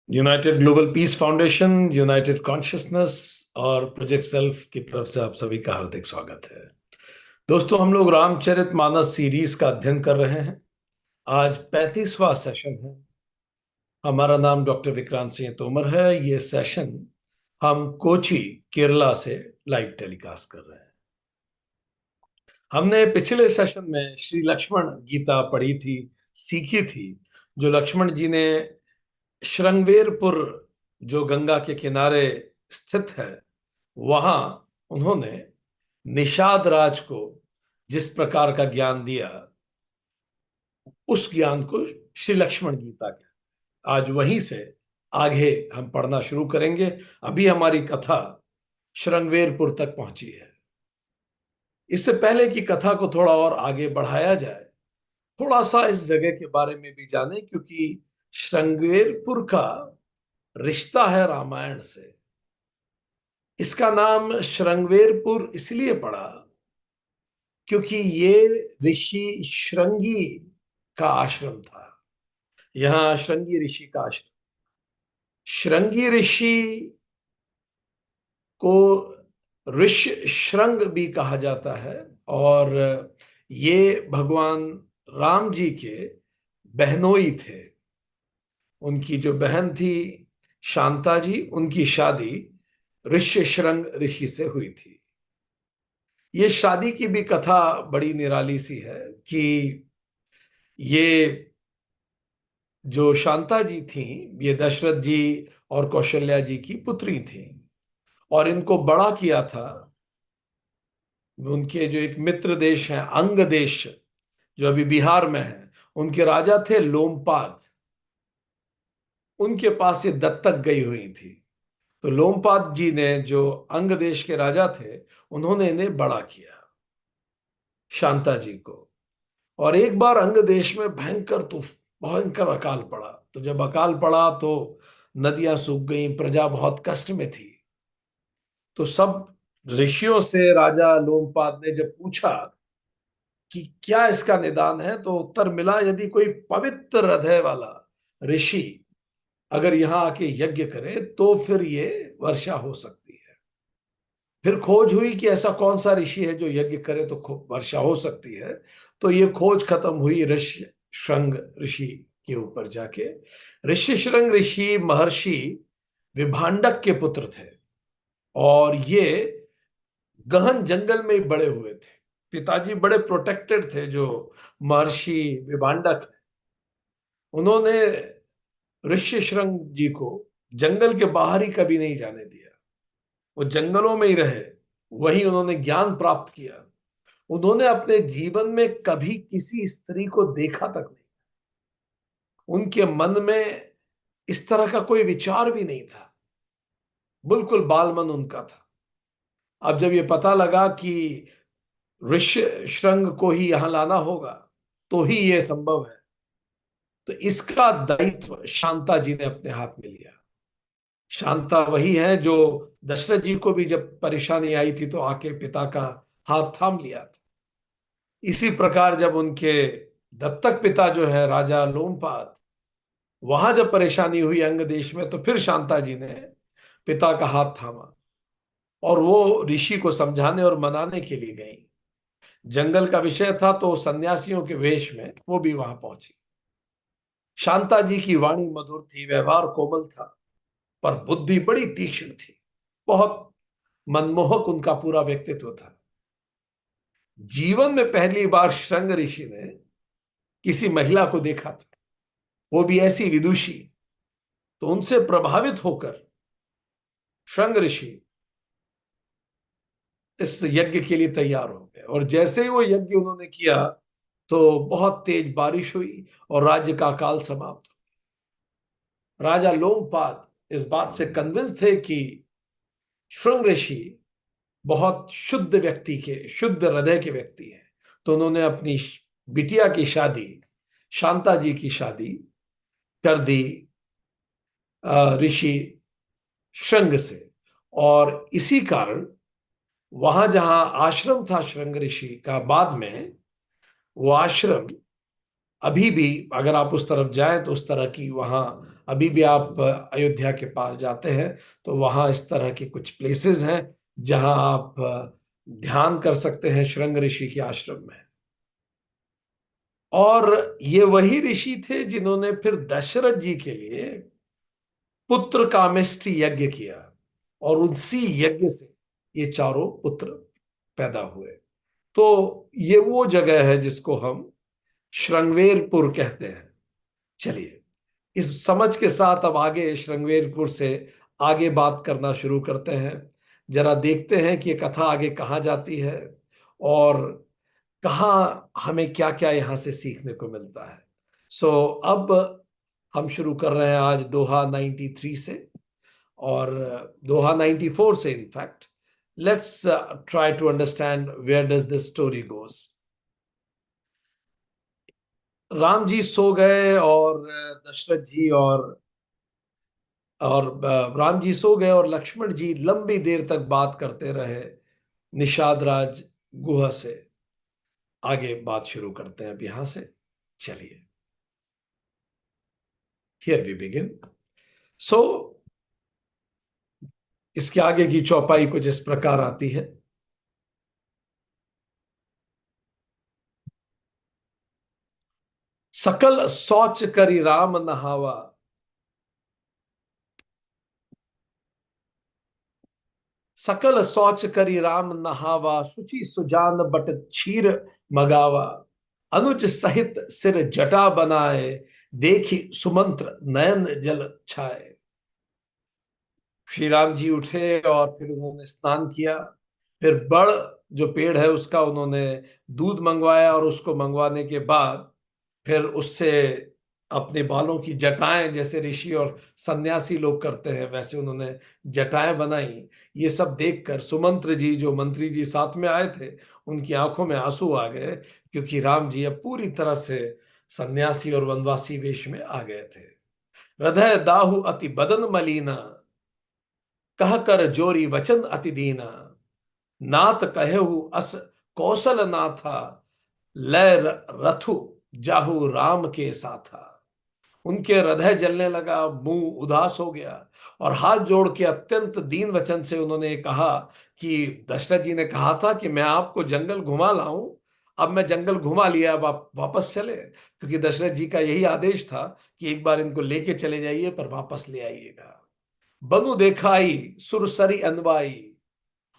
United global peace foundation, United consciousness और project self की तरफ से आप सभी का हार्दिक स्वागत है। दोस्तों, हम लोग रामचरितमानस सीरीज का अध्ययन कर रहे हैं। आज 35वां सेशन है। हमारा नाम डॉक्टर विक्रांत सिंह तोमर है। ये सेशन हम कोची, केरला से लाइव टेलीकास्ट कर रहे हैं। हमने पिछले सेशन में श्री लक्ष्मण गीता पढ़ी थी, सीखी थी, जो लक्ष्मण जी ने श्रृंगवेरपुर, जो गंगा के किनारे स्थित है, वहां उन्होंने निषाद राज को जिस प्रकार का ज्ञान दिया, उस ज्ञान को श्री लक्ष्मण गीता के आज वहीं से आगे हम पढ़ना शुरू करेंगे। अभी हमारी कथा श्रृंगवेरपुर तक पहुंची है। इससे पहले कि कथा को थोड़ा और आगे बढ़ाया जाए, थोड़ा सा इस जगह के बारे में भी जाने, क्योंकि श्रृंगवेरपुर का रिश्ता है रामायण से। इसका नाम श्रृंगवेरपुर इसलिए पड़ा क्योंकि ये ऋषि श्रृंगी का आश्रम था। यहां श्रृंगी ऋषि का आश्रम, श्रृंगी ऋषि को ऋष श्रृंग भी कहा जाता है। और ये भगवान राम जी के बहनोई थे। उनकी जो बहन थी शांता जी, उनकी शादी ऋष्यशृंग ऋषि से हुई थी। ये शादी की भी कथा बड़ी निराली सी है कि ये जो शांता जी थी, ये दशरथ जी और कौशल्या जी की पुत्री थी। और इनको बड़ा किया था उनके जो एक मित्र देश हैं, अंग देश, जो अभी बिहार में है। उनके राजा थे लोमपाद। उनके पास ये दत्तक गई हुई थी। तो लोमपाद जी ने, जो अंग देश के राजा थे, उन्होंने इन्हें बड़ा किया, शांता जी को। और एक बार अंग देश में भयंकर अकाल पड़ा। तो जब अकाल पड़ा तो नदियां सूख गईं, प्रजा बहुत कष्ट में थी। तो सब ऋषियों से राजा लोमपाद ने जब पूछा कि क्या इसका निदान है, तो उत्तर मिला, यदि कोई पवित्र हृदय वाला ऋषि अगर यहाँ आके यज्ञ करे तो फिर ये वर्षा हो सकती है। फिर खोज हुई कि ऐसा कौन सा ऋषि है जो यज्ञ करे तो वर्षा हो सकती है। तो ये खोज खत्म हुई ऋषि श्रृंग ऋषि के ऊपर जाके। ऋषि श्रृंग ऋषि महर्षि विभांडक के पुत्र थे। और ये गहन जंगल में ही बड़े हुए थे। पिताजी बड़े प्रोटेक्टेड थे, जो महर्षि विभांडक। उन्होंने ऋषि श्रृंग जी को जंगल के बाहर ही कभी नहीं जाने दिया। वो जंगलों में ही रहे, वहीं उन्होंने ज्ञान प्राप्त किया। उन्होंने अपने जीवन में कभी किसी स्त्री को देखा तक नहीं। उनके मन में इस तरह का कोई विचार भी नहीं था। बिल्कुल बाल मन उनका था। अब जब ये पता लगा कि ऋषि श्रृंग को ही यहां लाना होगा तो ही यह संभव है, तो इसका दायित्व शांता जी ने अपने हाथ में लिया। शांता वही है जो दशरथ जी को भी जब परेशानी आई थी तो आके पिता का हाथ थाम लिया था। इसी प्रकार जब उनके दत्तक पिता जो है राजा लोमपाद, वहां जब परेशानी हुई अंग देश में, तो फिर शांता जी ने पिता का हाथ थामा और वो ऋषि को समझाने और मनाने के लिए गई। जंगल का विषय था तो सन्यासियों के वेश में वो भी वहां पहुंची। शांता जी की वाणी मधुर थी, व्यवहार कोमल था, पर बुद्धि बड़ी तीक्ष्ण थी। बहुत मनमोहक उनका पूरा व्यक्तित्व था। जीवन में पहली बार श्रृंग ऋषि ने किसी महिला को देखा था, वो भी ऐसी विदुषी। तो उनसे प्रभावित होकर श्रृंग ऋषि इस यज्ञ के लिए तैयार हो गए। और जैसे ही वो यज्ञ उन्होंने किया तो बहुत तेज बारिश हुई और राज्य का काल समाप्त। राजा लोमपाद इस बात से कन्विंस थे कि श्रृंग ऋषि बहुत शुद्ध हृदय के व्यक्ति हैं। तो उन्होंने अपनी बिटिया की शादी, शांता जी की शादी कर दी ऋषि श्रृंग से। और इसी कारण वहां जहां आश्रम था श्रृंग ऋषि का, बाद में वो आश्रम अभी भी, अगर आप उस तरफ जाएं तो उस तरह की वहां अभी भी आप अयोध्या के पास जाते हैं तो वहां इस तरह के कुछ प्लेसेस हैं जहां आप ध्यान कर सकते हैं श्रृंग ऋषि के आश्रम में। और ये वही ऋषि थे जिन्होंने फिर दशरथ जी के लिए पुत्र कामेष्टि यज्ञ किया, और उसी यज्ञ से ये चारों पुत्र पैदा हुए। तो ये वो जगह है जिसको हम श्रृंगवेरपुर कहते हैं। चलिए, इस समझ के साथ अब आगे श्रृंगवेरपुर से आगे बात करना शुरू करते हैं। जरा देखते हैं कि ये कथा आगे कहाँ जाती है और कहाँ हमें क्या क्या यहां से सीखने को मिलता है। सो अब हम शुरू कर रहे हैं आज दोहा 93 से, और दोहा 94 से in fact. Let's try to understand where does this story goes. Ram ji सो गए और दशरथ जी और राम जी सो गए और लक्ष्मण जी लंबी देर तक बात करते रहे निषाद राज गुहा से। आगे बात शुरू करते हैं अब यहां से। चलिए, हियर वी बिगिन। सो इसके आगे की चौपाई कुछ इस प्रकार आती है। सकल सोच करी राम नहावा, सकल सोच करी राम नहावा, शुचि सुजान बट क्षीर मगावा, अनुज सहित सिर जटा बनाए, देखी सुमंत्र नयन जल छाए। श्री राम जी उठे और फिर उन्होंने स्नान किया। फिर बड़ जो पेड़ है उसका उन्होंने दूध मंगवाया, और उसको मंगवाने के बाद फिर उससे अपने बालों की जटाएं, जैसे ऋषि और सन्यासी लोग करते हैं वैसे उन्होंने जटाएं बनाई। ये सब देखकर सुमंत्र जी, जो मंत्री जी साथ में आए थे, उनकी आंखों में आंसू आ गए, क्योंकि राम जी अब पूरी तरह से सन्यासी और वनवासी वेश में आ गए थे। हृदय दाहु अति बदन मलीना, कह कर जोरी वचन अति दीना, नात कहेहु अस कौशल नाथा, लय रथु जाहु राम के साथा। उनके हृदय जलने लगा, मुंह उदास हो गया, और हाथ जोड़ के अत्यंत दीन वचन से उन्होंने कहा कि दशरथ जी ने कहा था कि मैं आपको जंगल घुमा लाऊं, अब मैं जंगल घुमा लिया, अब आप वापस चले, क्योंकि दशरथ जी का यही आदेश था कि एक बार इनको लेके चले जाइए पर वापस ले आइएगा। बनु देखाई सुरसरी अनवाई,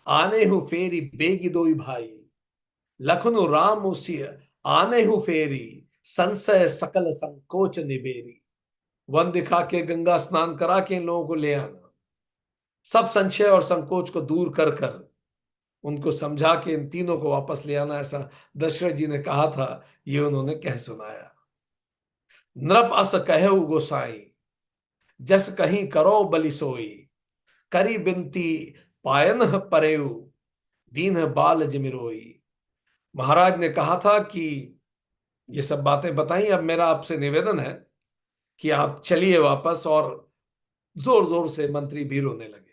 आने हु फेरी बेगी दोई भाई, लखनु राम उसी आने हु फेरी, संशय सकल संकोच निबेरी। वन दिखा के गंगा स्नान करा के इन लोगों को ले आना, सब संशय और संकोच को दूर कर कर उनको समझा के इन तीनों को वापस ले आना, ऐसा दशरथ जी ने कहा था। ये उन्होंने कह सुनाया। नृप अस कहेउ गोसाई, जस कहीं करो बलि सोई, करी बिनती पायन परेऊ, दीन बाल जमिरोई। महाराज ने कहा था कि ये सब बातें बताई, अब मेरा आपसे निवेदन है कि आप चलिए वापस। और जोर जोर से मंत्री भी रोने लगे।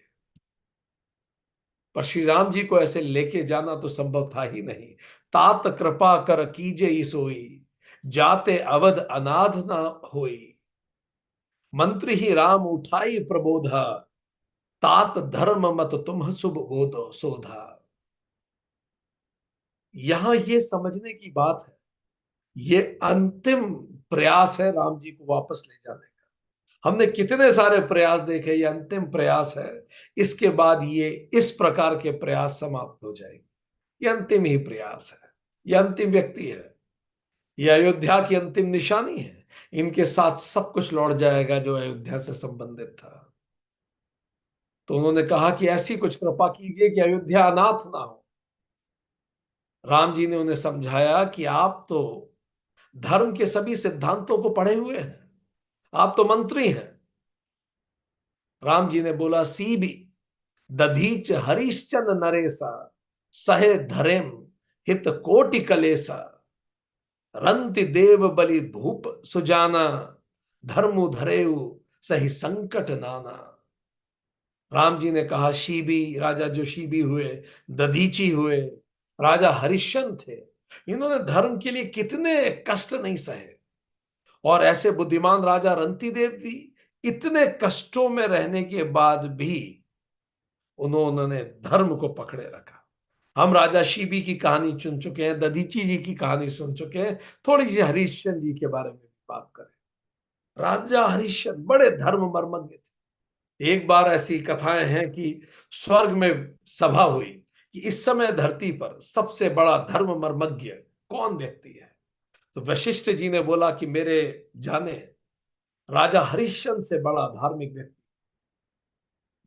पर श्री राम जी को ऐसे लेके जाना तो संभव था ही नहीं। तात कृपा कर कीजे ही सोई, जाते अवध अनाथ न होई, मंत्री ही राम उठाई प्रबोधा, तात धर्म मत तुम शुभ बोधो सोधा। यहां ये समझने की बात है, ये अंतिम प्रयास है राम जी को वापस ले जाने का। हमने कितने सारे प्रयास देखे, ये अंतिम प्रयास है। इसके बाद ये इस प्रकार के प्रयास समाप्त हो जाएंगे। ये अंतिम ही प्रयास है, ये अंतिम व्यक्ति है, ये अयोध्या की अंतिम निशानी है। इनके साथ सब कुछ लौट जाएगा जो अयोध्या से संबंधित था। तो उन्होंने कहा कि ऐसी कुछ कृपा कीजिए कि अयोध्या अनाथ ना हो। राम जी ने उन्हें समझाया कि आप तो धर्म के सभी सिद्धांतों को पढ़े हुए हैं, आप तो मंत्री हैं। राम जी ने बोला, सी भी दधीच हरिश्चंद नरेसा, सहे धरेम हित कोटि कलेसा, रंति देव बलि भूप सुजाना, धर्मु धरेउ सही संकट नाना। राम जी ने कहा, शीबी राजा जो शीबी हुए, दधीची हुए, राजा हरिश्चंद्र थे, इन्होंने धर्म के लिए कितने कष्ट नहीं सहे। और ऐसे बुद्धिमान राजा रंती देव भी, इतने कष्टों में रहने के बाद भी उन्होंने धर्म को पकड़े रखा। हम राजा शिबी की कहानी सुन चुके हैं, दधीची जी की कहानी सुन चुके हैं, थोड़ी सी हरिश्चंद्र जी के बारे में बात करें। राजा हरिश्चंद्र बड़े धर्म मर्मज्ञ थे। एक बार ऐसी कथाएं हैं कि स्वर्ग में सभा हुई कि इस समय धरती पर सबसे बड़ा धर्म मर्मज्ञ कौन व्यक्ति है। तो वशिष्ठ जी ने बोला कि मेरे जाने राजा हरिश्चंद्र से बड़ा धार्मिक व्यक्ति,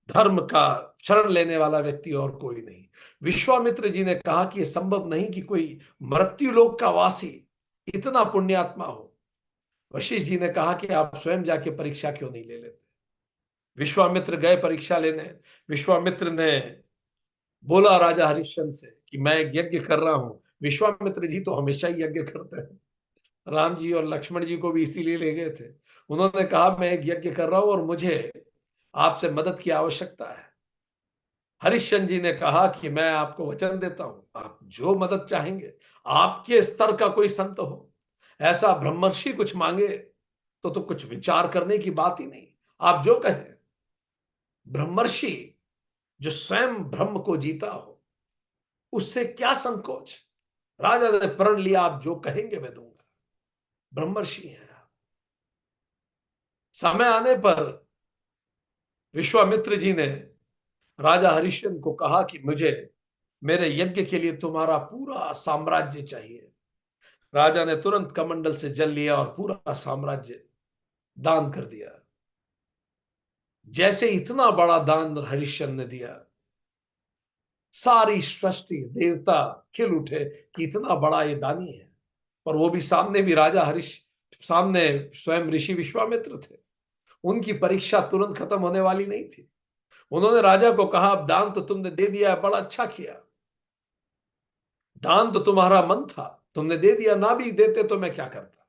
धर्म का शरण लेने वाला व्यक्ति और कोई नहीं। विश्वामित्र जी ने कहा कि यह संभव नहीं कि कोई मृत्यु लोक का वासी इतना पुण्यात्मा हो। वशिष्ठ जी ने कहा कि आप स्वयं जाके परीक्षा क्यों नहीं ले लेते। विश्वामित्र गए परीक्षा लेने। विश्वामित्र ने बोला राजा हरिश्चंद्र से कि मैं एक यज्ञ कर रहा हूं। विश्वामित्र जी तो हमेशा ही यज्ञ करते हैं, राम जी और लक्ष्मण जी को भी इसीलिए ले गए थे। उन्होंने कहा मैं एक यज्ञ कर रहा हूं और मुझे आपसे मदद की आवश्यकता है। हरिश्चंद्र जी ने कहा कि मैं आपको वचन देता हूं, आप जो मदद चाहेंगे, आपके स्तर का कोई संत हो, ऐसा ब्रह्मर्षि कुछ मांगे तो कुछ विचार करने की बात ही नहीं, आप जो कहें। ब्रह्मर्षि जो स्वयं ब्रह्म को जीता हो, उससे क्या संकोच। राजा ने प्रण लिया, आप जो कहेंगे मैं दूंगा, ब्रह्मर्षि हैं आप। समय आने पर विश्वामित्र जी ने राजा हरिश्चंद्र को कहा कि मुझे मेरे यज्ञ के लिए तुम्हारा पूरा साम्राज्य चाहिए। राजा ने तुरंत कमंडल से जल लिया और पूरा साम्राज्य दान कर दिया। जैसे इतना बड़ा दान हरिश्चंद्र ने दिया, सारी सृष्टि देवता खिल उठे कि इतना बड़ा ये दानी है। पर वो भी सामने भी राजा सामने स्वयं ऋषि विश्वामित्र थे। उनकी परीक्षा तुरंत खत्म होने वाली नहीं थी। उन्होंने राजा को कहा अब दान तो तुमने दे दिया है, बड़ा अच्छा किया, दान तो तुम्हारा मन था, तुमने दे दिया, ना भी देते तो मैं क्या करता।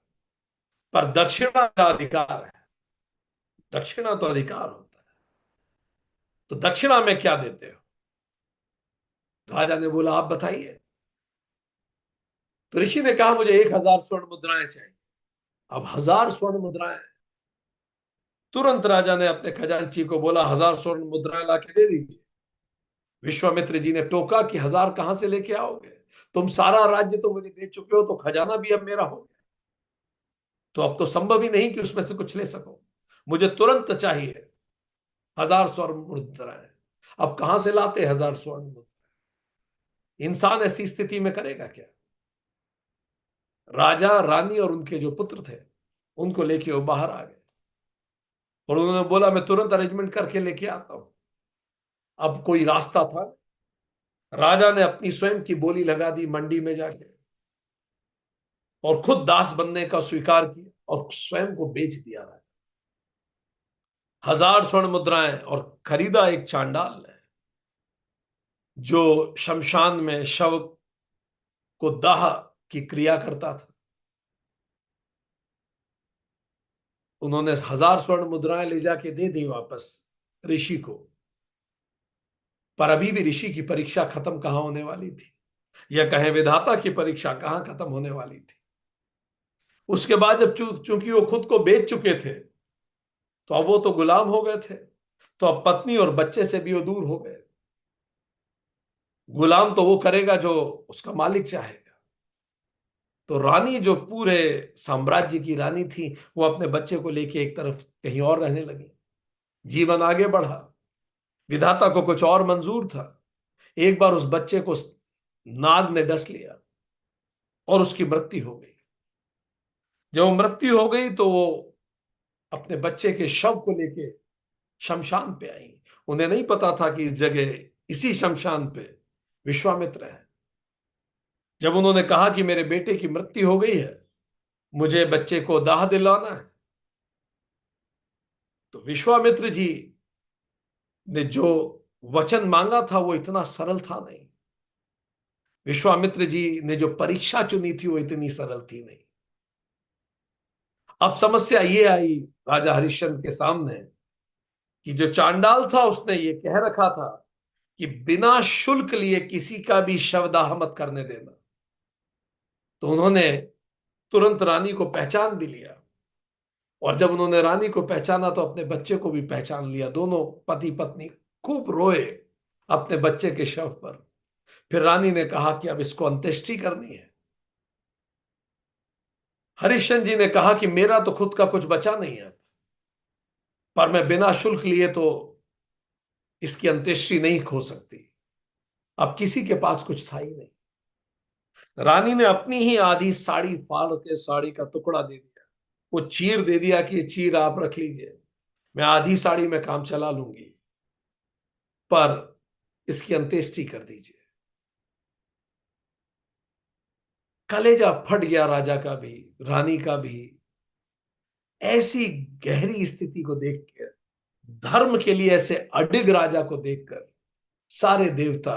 पर दक्षिणा का अधिकार है, दक्षिणा तो अधिकार होता है, तो दक्षिणा में क्या देते हो। राजा ने बोला आप बताइए। तो ऋषि ने कहा मुझे 1,000 स्वर्ण मुद्राएं चाहिए। अब 1,000 स्वर्ण मुद्राएं, तुरंत राजा ने अपने खजांची को बोला 1,000 स्वर्ण मुद्राएं लाके दे दीजिए। विश्वामित्र जी ने टोका कि 1,000 कहां से लेके आओगे, तुम सारा राज्य तो मुझे दे चुके हो, तो खजाना भी अब मेरा हो गया, तो अब तो संभव ही नहीं कि उसमें से कुछ ले सको, मुझे तुरंत चाहिए 1,000 स्वर्ण मुद्राएं। अब कहां से लाते 1,000 स्वर्ण मुद्राएं, इंसान ऐसी स्थिति में करेगा क्या। राजा रानी और उनके जो पुत्र थे उनको लेके वो बाहर आ गए और उन्होंने बोला मैं तुरंत अरेंजमेंट करके लेके आता हूं। अब कोई रास्ता था, राजा ने अपनी स्वयं की बोली लगा दी मंडी में जाके और खुद दास बनने का स्वीकार किया और स्वयं को बेच दिया। 1,000 स्वर्ण मुद्राएं और खरीदा एक चांडाल ने जो शमशान में शव को दाह की क्रिया करता था। उन्होंने 1,000 स्वर्ण मुद्राएं ले जाके दे दी वापस ऋषि को। पर अभी भी ऋषि की परीक्षा खत्म कहां होने वाली थी, या कहें विधाता की परीक्षा कहां खत्म होने वाली थी। उसके बाद जब चूंकि वो खुद को बेच चुके थे, तो अब वो तो गुलाम हो गए थे, तो अब पत्नी और बच्चे से भी वो दूर हो गए। गुलाम तो वो करेगा जो उसका मालिक चाहेगा। तो रानी जो पूरे साम्राज्य की रानी थी, वो अपने बच्चे को लेके एक तरफ कहीं और रहने लगी। जीवन आगे बढ़ा, विधाता को कुछ और मंजूर था। एक बार उस बच्चे को नाग ने डस लिया और उसकी मृत्यु हो गई। जब वो मृत्यु हो गई तो वो अपने बच्चे के शव को लेके शमशान पे आई। उन्हें नहीं पता था कि इस जगह, इसी शमशान पे विश्वामित्र है। जब उन्होंने कहा कि मेरे बेटे की मृत्यु हो गई है, मुझे बच्चे को दाह दिलाना है, तो विश्वामित्र जी ने जो वचन मांगा था वो इतना सरल था नहीं। विश्वामित्र जी ने जो परीक्षा चुनी थी वो इतनी सरल थी नहीं। अब समस्या ये आई राजा हरिश्चंद्र के सामने कि जो चांडाल था उसने ये कह रखा था कि बिना शुल्क लिए किसी का भी शवदाह मत करने देना। तो उन्होंने तुरंत रानी को पहचान भी लिया और जब उन्होंने रानी को पहचाना तो अपने बच्चे को भी पहचान लिया। दोनों पति पत्नी खूब रोए अपने बच्चे के शव पर। फिर रानी ने कहा कि अब इसको अंत्येष्टि करनी है। हरिश्चंद्र जी ने कहा कि मेरा तो खुद का कुछ बचा नहीं है, पर मैं बिना शुल्क लिए तो इसकी अंत्येष्टि नहीं हो सकती। अब किसी के पास कुछ था ही नहीं। रानी ने अपनी ही आधी साड़ी फाड़ के साड़ी का टुकड़ा दे दिया, वो चीर दे दिया कि ये चीर आप रख लीजिए, मैं आधी साड़ी में काम चला लूंगी, पर इसकी अंत्येष्टि कर दीजिए। कलेजा फट गया राजा का भी, रानी का भी। ऐसी गहरी स्थिति को देखकर, धर्म के लिए ऐसे अडिग राजा को देखकर सारे देवता,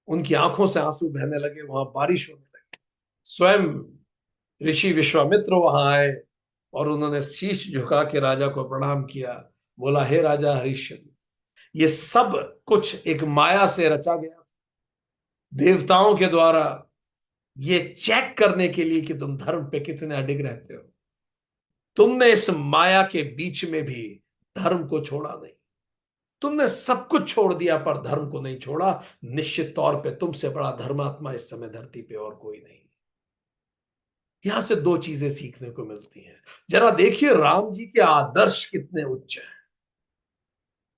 उनकी आंखों से आंसू बहने लगे, वहां बारिश होने लगी। स्वयं ऋषि विश्वामित्र वहां आए और उन्होंने शीश झुका के राजा को प्रणाम किया। बोला, हे राजा हरिश्चंद्र, ये सब कुछ एक माया से रचा गया, देवताओं के द्वारा, ये चेक करने के लिए कि तुम धर्म पे कितने अडिग रहते हो। तुमने इस माया के बीच में भी धर्म को छोड़ा नहीं। तुमने सब कुछ छोड़ दिया पर धर्म को नहीं छोड़ा। निश्चित तौर पे तुमसे बड़ा धर्मात्मा इस समय धरती पे और कोई नहीं। यहां से दो चीजें सीखने को मिलती हैं। जरा देखिए राम जी के आदर्श कितने उच्च हैं।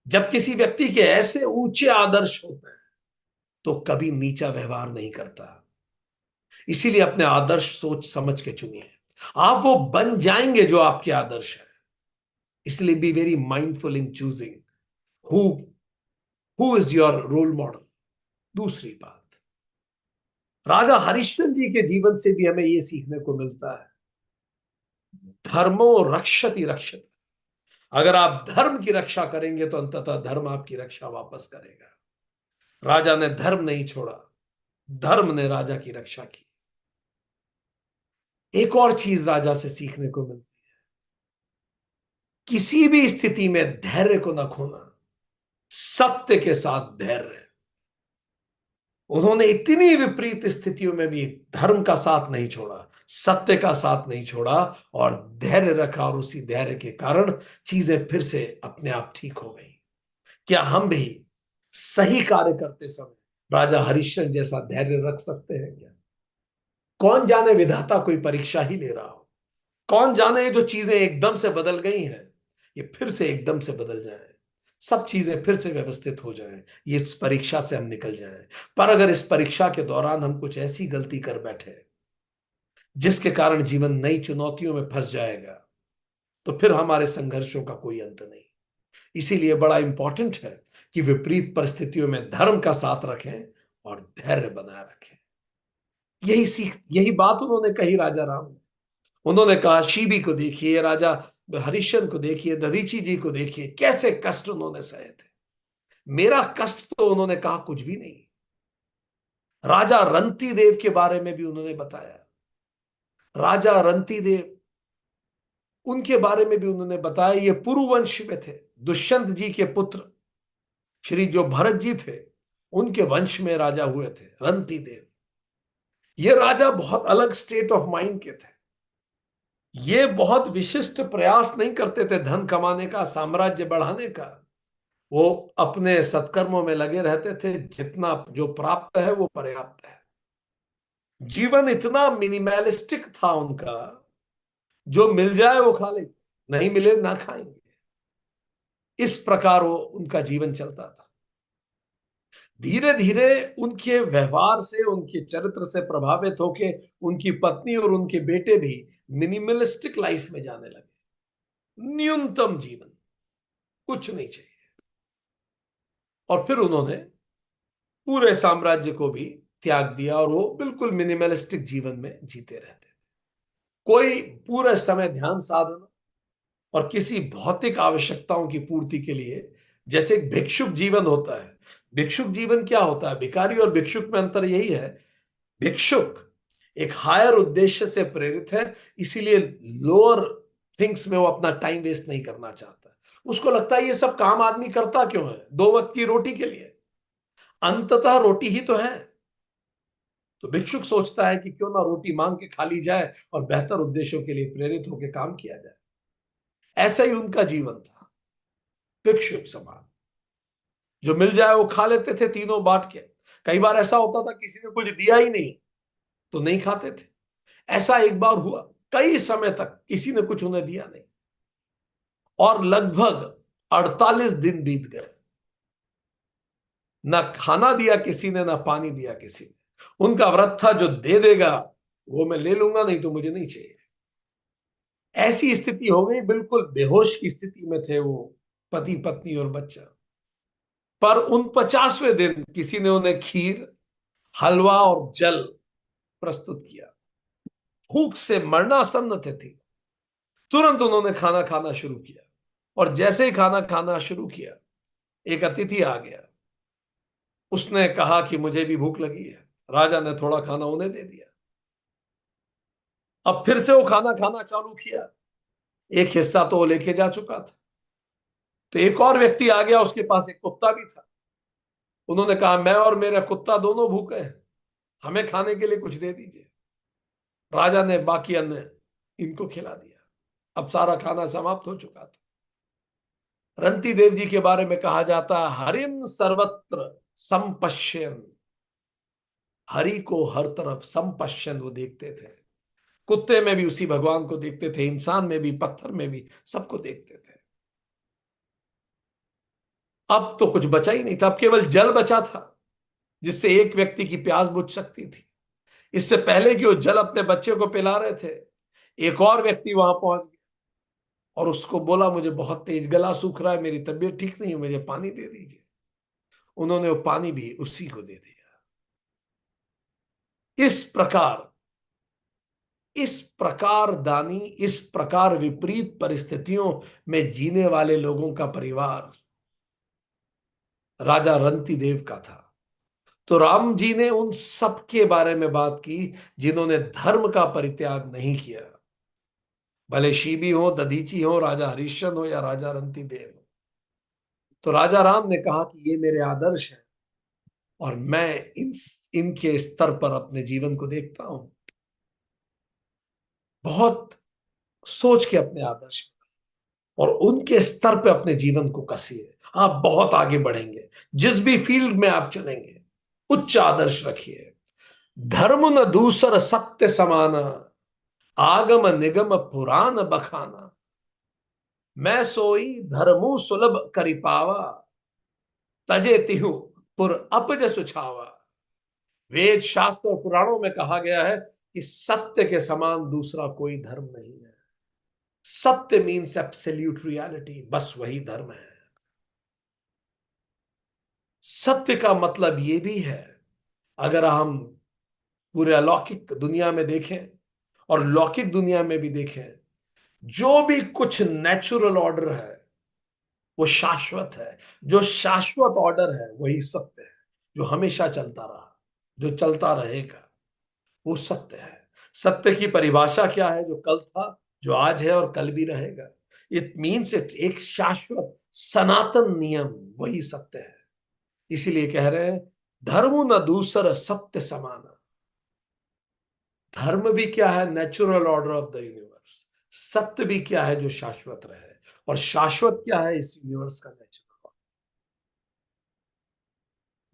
जब किसी व्यक्ति के ऐसे ऊंचे आदर्श होते हैं तो कभी नीचा व्यवहार नहीं करता। इसीलिए अपने आदर्श सोच समझ के चुनिए। आप वो बन जाएंगे जो आपके आदर्श है। इसलिए be very mindful in choosing who who is your role model. दूसरी बात, राजा हरिश्चंद्र जी के जीवन से भी हमें यह सीखने को मिलता है, धर्मो रक्षति रक्षति। अगर आप धर्म की रक्षा करेंगे तो अंततः धर्म आपकी रक्षा वापस करेगा। राजा ने धर्म नहीं छोड़ा, धर्म ने राजा की रक्षा की। एक और चीज राजा से सीखने को मिलती, किसी भी स्थिति में धैर्य को न खोना, सत्य के साथ धैर्य। उन्होंने इतनी विपरीत स्थितियों में भी धर्म का साथ नहीं छोड़ा, सत्य का साथ नहीं छोड़ा, और धैर्य रखा, और उसी धैर्य के कारण चीजें फिर से अपने आप ठीक हो गई। क्या हम भी सही कार्य करते समय राजा हरिश्चंद्र जैसा धैर्य रख सकते हैं क्या? कौन जाने विधाता कोई परीक्षा ही ले रहा हो। कौन जाने ये जो चीजें एकदम से बदल गई हैं ये फिर से एकदम से बदल जाए, सब चीजें फिर से व्यवस्थित हो जाएं, ये इस परीक्षा से हम निकल जाएं। पर अगर इस परीक्षा के दौरान हम कुछ ऐसी गलती कर बैठे जिसके कारण जीवन नई चुनौतियों में फंस जाएगा, तो फिर हमारे संघर्षों का कोई अंत नहीं। इसीलिए बड़ा इंपॉर्टेंट है कि विपरीत परिस्थितियों में धर्म का साथ रखें और धैर्य बनाए रखें। यही बात उन्होंने कही राजा राम ने। उन्होंने कहा, शिबी को देखिए, राजा हरिश्चंद्र को देखिए, दधीची जी को देखिए, कैसे कष्ट उन्होंने सहे थे। मेरा कष्ट तो उन्होंने कहा कुछ भी नहीं। राजा रंती देव के बारे में भी उन्होंने बताया। राजा रंती देव, उनके बारे में भी उन्होंने बताया, ये पुरुवंश में थे। दुष्यंत जी के पुत्र श्री जो भरत जी थे, उनके वंश में राजा हुए थे रंती देव। ये राजा बहुत अलग स्टेट ऑफ माइंड के थे। ये बहुत विशिष्ट प्रयास नहीं करते थे धन कमाने का, साम्राज्य बढ़ाने का। वो अपने सत्कर्मों में लगे रहते थे। जितना जो प्राप्त है वो पर्याप्त है। जीवन इतना मिनिमलिस्टिक था उनका, जो मिल जाए वो खा लेंगे, नहीं मिले ना खाएंगे। इस प्रकार वो उनका जीवन चलता था। धीरे धीरे उनके व्यवहार से, उनके चरित्र से प्रभावित होके उनकी पत्नी और उनके बेटे भी मिनिमलिस्टिक लाइफ में जाने लगे। न्यूनतम जीवन, कुछ नहीं चाहिए। और फिर उन्होंने पूरे साम्राज्य को भी त्याग दिया और वो बिल्कुल मिनिमलिस्टिक जीवन में जीते रहते थे। कोई पूरे समय ध्यान साधना और किसी भौतिक आवश्यकताओं की पूर्ति के लिए, जैसे एक भिक्षुक जीवन होता है। भिक्षुक जीवन क्या होता है? भिखारी और भिक्षुक में अंतर यही है, भिक्षुक एक हायर उद्देश्य से प्रेरित है, इसीलिए लोअर थिंग्स में वो अपना टाइम वेस्ट नहीं करना चाहता। उसको लगता है ये सब काम आदमी करता क्यों है? दो वक्त की रोटी के लिए। अंततः रोटी ही तो है। तो भिक्षुक सोचता है कि क्यों ना रोटी मांग के खा ली जाए और बेहतर उद्देश्यों के लिए प्रेरित होकर काम किया जाए। ऐसा ही उनका जीवन था, भिक्षुक समान। जो मिल जाए वो खा लेते थे तीनों बांट के। कई बार ऐसा होता था किसी ने कुछ दिया ही नहीं तो नहीं खाते थे। ऐसा एक बार हुआ, कई समय तक किसी ने कुछ उन्हें दिया नहीं और लगभग 48 दिन बीत गए। ना खाना दिया किसी ने, ना पानी दिया किसी ने। उनका व्रत था जो दे देगा वो मैं ले लूंगा, नहीं तो मुझे नहीं चाहिए। ऐसी स्थिति हो गई, बिल्कुल बेहोश की स्थिति में थे वो पति पत्नी और बच्चा। पर उन 50वें दिन किसी ने उन्हें खीर, हलवा और जल प्रस्तुत किया। भूख से मरणासन्न थे। तुरंत उन्होंने खाना खाना शुरू किया और जैसे ही खाना खाना शुरू किया, एक अतिथि आ गया। उसने कहा कि मुझे भी भूख लगी है। राजा ने थोड़ा खाना उन्हें दे दिया। अब फिर से वो खाना खाना चालू किया। एक हिस्सा तो वो लेके जा चुका था। तो एक और व्यक्ति आ गया, उसके पास एक कुत्ता भी था। उन्होंने कहा मैं और मेरा कुत्ता दोनों भूखे हैं, हमें खाने के लिए कुछ दे दीजिए। राजा ने बाकी अन्न इनको खिला दिया। अब सारा खाना समाप्त हो चुका था। रंती देव जी के बारे में कहा जाता है, हरिम सर्वत्र संपश्यन। हरि को हर तरफ संपश्यन वो देखते थे। कुत्ते में भी उसी भगवान को देखते थे, इंसान में भी, पत्थर में भी, सबको देखते थे। अब तो कुछ बचा ही नहीं था, अब केवल जल बचा था जिससे एक व्यक्ति की प्यास बुझ सकती थी। इससे पहले कि वो जल अपने बच्चे को पिला रहे थे, एक और व्यक्ति वहां पहुंच गया और उसको बोला मुझे बहुत तेज गला सूख रहा है, मेरी तबीयत ठीक नहीं है, मुझे पानी दे दीजिए। उन्होंने वो पानी भी उसी को दे दिया। इस प्रकार, इस प्रकार दानी, इस प्रकार विपरीत परिस्थितियों में जीने वाले लोगों का परिवार राजा रंती देव का था। तो राम जी ने उन सब के बारे में बात की जिन्होंने धर्म का परित्याग नहीं किया। भले शिबी हो, दधीची हो, राजा हरिश्चंद्र हो या राजा रंती देव हो। तो राजा राम ने कहा कि ये मेरे आदर्श हैं और मैं इनके स्तर पर अपने जीवन को देखता हूं। बहुत सोच के अपने आदर्श और उनके स्तर पे अपने जीवन को कसिए। आप बहुत आगे बढ़ेंगे। जिस भी फील्ड में आप चलेंगे, उच्च आदर्श रखिए। धर्म न दूसर सत्य समाना, आगम निगम पुराण बखाना। मैं सोई धर्मु सुलभ करि पावा, तजे तिहु पुर अपज सुछावा। वेद शास्त्र और पुराणों में कहा गया है कि सत्य के समान दूसरा कोई धर्म नहीं है। सत्य मीन्स एब्सोल्यूट रियलिटी, बस वही धर्म है। सत्य का मतलब ये भी है, अगर हम पूरे अलौकिक दुनिया में देखें और लौकिक दुनिया में भी देखें, जो भी कुछ नेचुरल ऑर्डर है वो शाश्वत है। जो शाश्वत ऑर्डर है वही सत्य है। जो हमेशा चलता रहा, जो चलता रहेगा, वो सत्य है। सत्य की परिभाषा क्या है? जो कल था, जो आज है और कल भी रहेगा। इट मीन्स इट, एक शाश्वत सनातन नियम, वही सत्य है। इसीलिए कह रहे हैं धर्म न दूसर सत्य समाना। धर्म भी क्या है? Natural order of the universe. सत्य भी क्या है? जो शाश्वत रहे। और शाश्वत क्या है? इस यूनिवर्स का नेचुरल।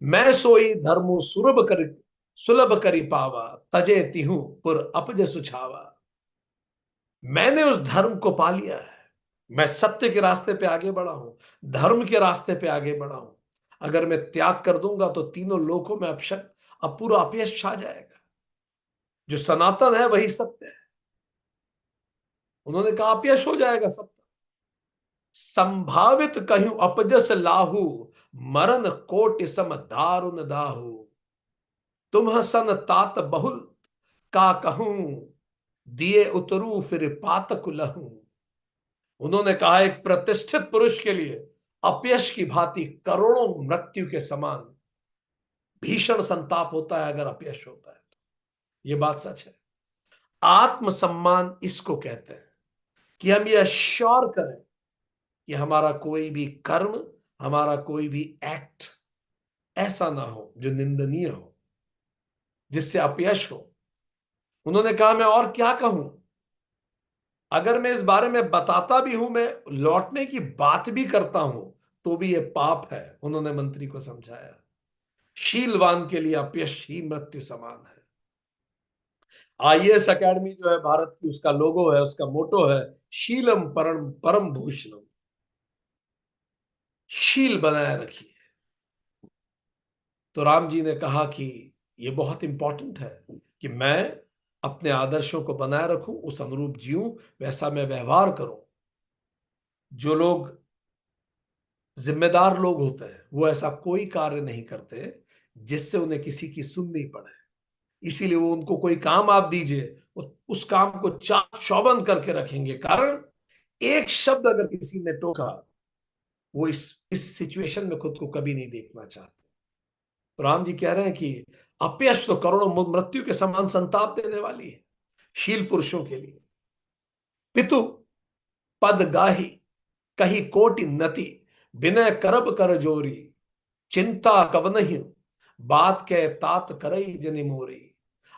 मैं सोई धर्मु सुलभ करी पावा, तजे तिहु पुर अपज सुछावा। मैंने उस धर्म को पा लिया है। मैं सत्य के रास्ते पे आगे बढ़ा हूं, धर्म के रास्ते पे आगे बढ़ा हूं। अगर मैं त्याग कर दूंगा तो तीनों लोकों में अब पूरा अपयश छा जाएगा। जो सनातन है वही सत्य है। उन्होंने कहा अपयश हो जाएगा सब। संभावित कहूं अपजस लाहू, मरण कोटि सम दारुन दाहू। तुम सन तात बहुल का कहूं, दिए उतरू फिर पातक लहूं। उन्होंने कहा एक प्रतिष्ठित पुरुष के लिए अपयश की भांति करोड़ों मृत्यु के समान भीषण संताप होता है अगर अपयश होता है तो। यह बात सच है। आत्मसम्मान इसको कहते हैं कि हम यह श्योर करें कि हमारा कोई भी कर्म, हमारा कोई भी एक्ट ऐसा ना हो जो निंदनीय हो। जिससे अपयश हो। उन्होंने कहा मैं और क्या कहूं, अगर मैं इस बारे में बताता भी हूं, मैं लौटने की बात भी करता हूं, तो भी यह पाप है। उन्होंने मंत्री को समझाया, शीलवान के लिए अपयश ही मृत्यु समान है। आईएएस एकेडमी जो है भारत की, उसका लोगो है, उसका मोटो है, शीलम परम परम भूषणम। शील बनाए रखिए। तो राम जी ने कहा कि यह बहुत इंपॉर्टेंट है कि मैं अपने आदर्शों को बनाए रखूं, उस अनुरूप जीऊं, वैसा मैं व्यवहार करूं। जो लोग जिम्मेदार लोग होते हैं वो ऐसा कोई कार्य नहीं करते जिससे उन्हें किसी की सुननी पड़े। इसीलिए वो, उनको कोई काम आप दीजिए, उस काम को चाक चौबंद करके रखेंगे। कारण एक शब्द अगर किसी ने टोका, वो इस सिचुएशन में खुद को कभी नहीं देखना चाहते। तो राम जी कह रहे हैं कि अपयश तो करोड़ों मृत्यु के समान संताप देने वाली है शील पुरुषों के लिए। पितु पद गाही कही कोटि नति, विनय करब कर जोरी, चिंता कवनहि बात के तात करई जनि मोरी।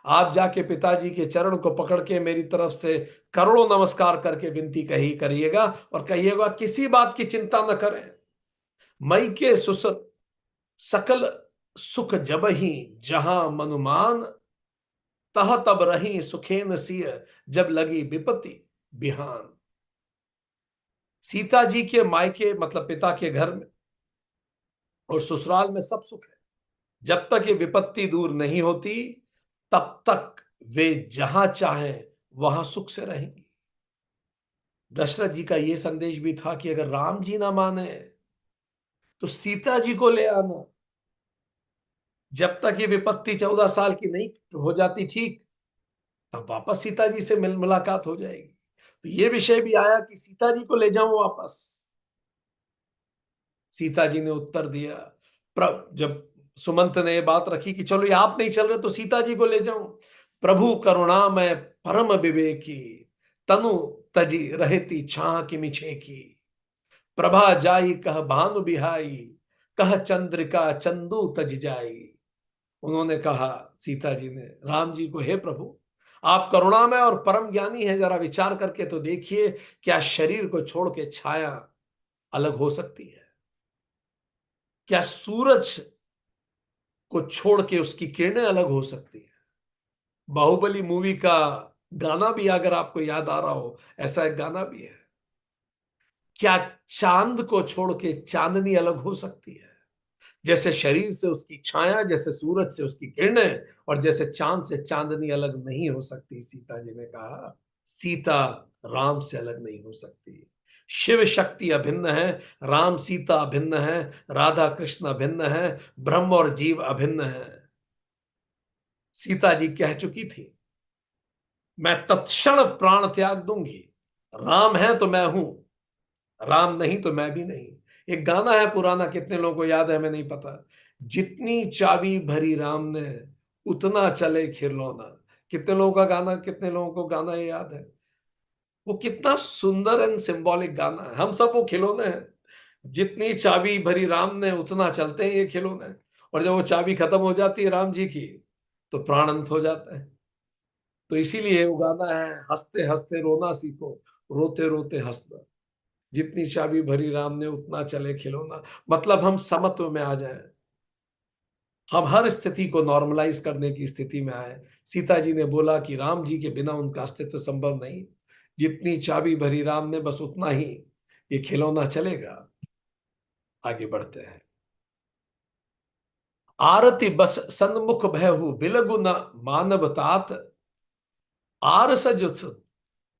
आप जाके पिताजी के चरण को पकड़ के मेरी तरफ से करोड़ों नमस्कार करके विनती कही करिएगा, और कहिएगा किसी बात की चिंता न करें। मई के सुसर सकल सुख जब ही जहां मनुमान, तह तब रही सुखेन सिय जब लगी विपत्ति बिहान। सीता जी के मायके मतलब पिता के घर में और ससुराल में सब सुख है। जब तक ये विपत्ति दूर नहीं होती, तब तक वे जहां चाहें वहां सुख से रहेंगी। दशरथ जी का यह संदेश भी था कि अगर राम जी ना माने तो सीता जी को ले आना। जब तक ये विपत्ति 14 साल की नहीं हो जाती ठीक, तब वापस सीता जी से मुलाकात हो जाएगी। तो ये विषय भी आया कि सीता जी को ले जाऊं वापस। सीता जी ने उत्तर दिया, जब सुमंत ने ये बात रखी कि चलो ये आप नहीं चल रहे तो सीता जी को ले जाऊं। प्रभु करुणा में परम विवेकी, तनु तजी रहती छाह की मिछे की, प्रभा जाई कह भानु बिहाई, कह चंद्रिका चंदू तज जाई। उन्होंने कहा, सीता जी ने राम जी को, हे प्रभु आप करुणा में और परम ज्ञानी हैं, जरा विचार करके तो देखिए, क्या शरीर को छोड़ के छाया अलग हो सकती है? क्या सूरज को छोड़ के उसकी किरणें अलग हो सकती है? बाहुबली मूवी का गाना भी अगर आपको याद आ रहा हो, ऐसा एक गाना भी है। क्या चांद को छोड़ के चांदनी अलग हो सकती है? जैसे शरीर से उसकी छाया, जैसे सूरज से उसकी किरणें, और जैसे चांद से चांदनी अलग नहीं हो सकती, सीता जी ने कहा, सीता राम से अलग नहीं हो सकती। शिव शक्ति अभिन्न है, राम सीता अभिन्न है, राधा कृष्ण अभिन्न है, ब्रह्म और जीव अभिन्न है। सीता जी कह चुकी थी, मैं तत्क्षण प्राण त्याग दूंगी। राम है तो मैं हूं, राम नहीं तो मैं भी नहीं। एक गाना है पुराना, कितने लोगों को याद है हमें नहीं पता। जितनी चाबी भरी राम ने, उतना चले खिलौना। कितने लोगों का गाना, कितने लोगों को गाना ये याद है? वो कितना सुंदर एंड सिंबॉलिक गाना है। हम सब वो खिलौने हैं। जितनी चाबी भरी राम ने, उतना चलते हैं ये खिलौने। और जब वो चाबी खत्म हो जाती है राम जी की, तो प्राण अंत हो जाता है। तो इसीलिए वो गाना है, हंसते हंसते रोना सीखो, रोते रोते हंसना। जितनी चाबी भरी राम ने, उतना चले खिलौना। मतलब हम समत्व में आ जाएं, हम हर स्थिति को नॉर्मलाइज करने की स्थिति में आए। सीता जी ने बोला कि राम जी के बिना उनका अस्तित्व संभव नहीं। जितनी चाबी भरी राम ने, बस उतना ही ये खिलौना चलेगा। आगे बढ़ते हैं। आरती बस सन्मुख भयहु बिलगु न मानव तात, आरस जुत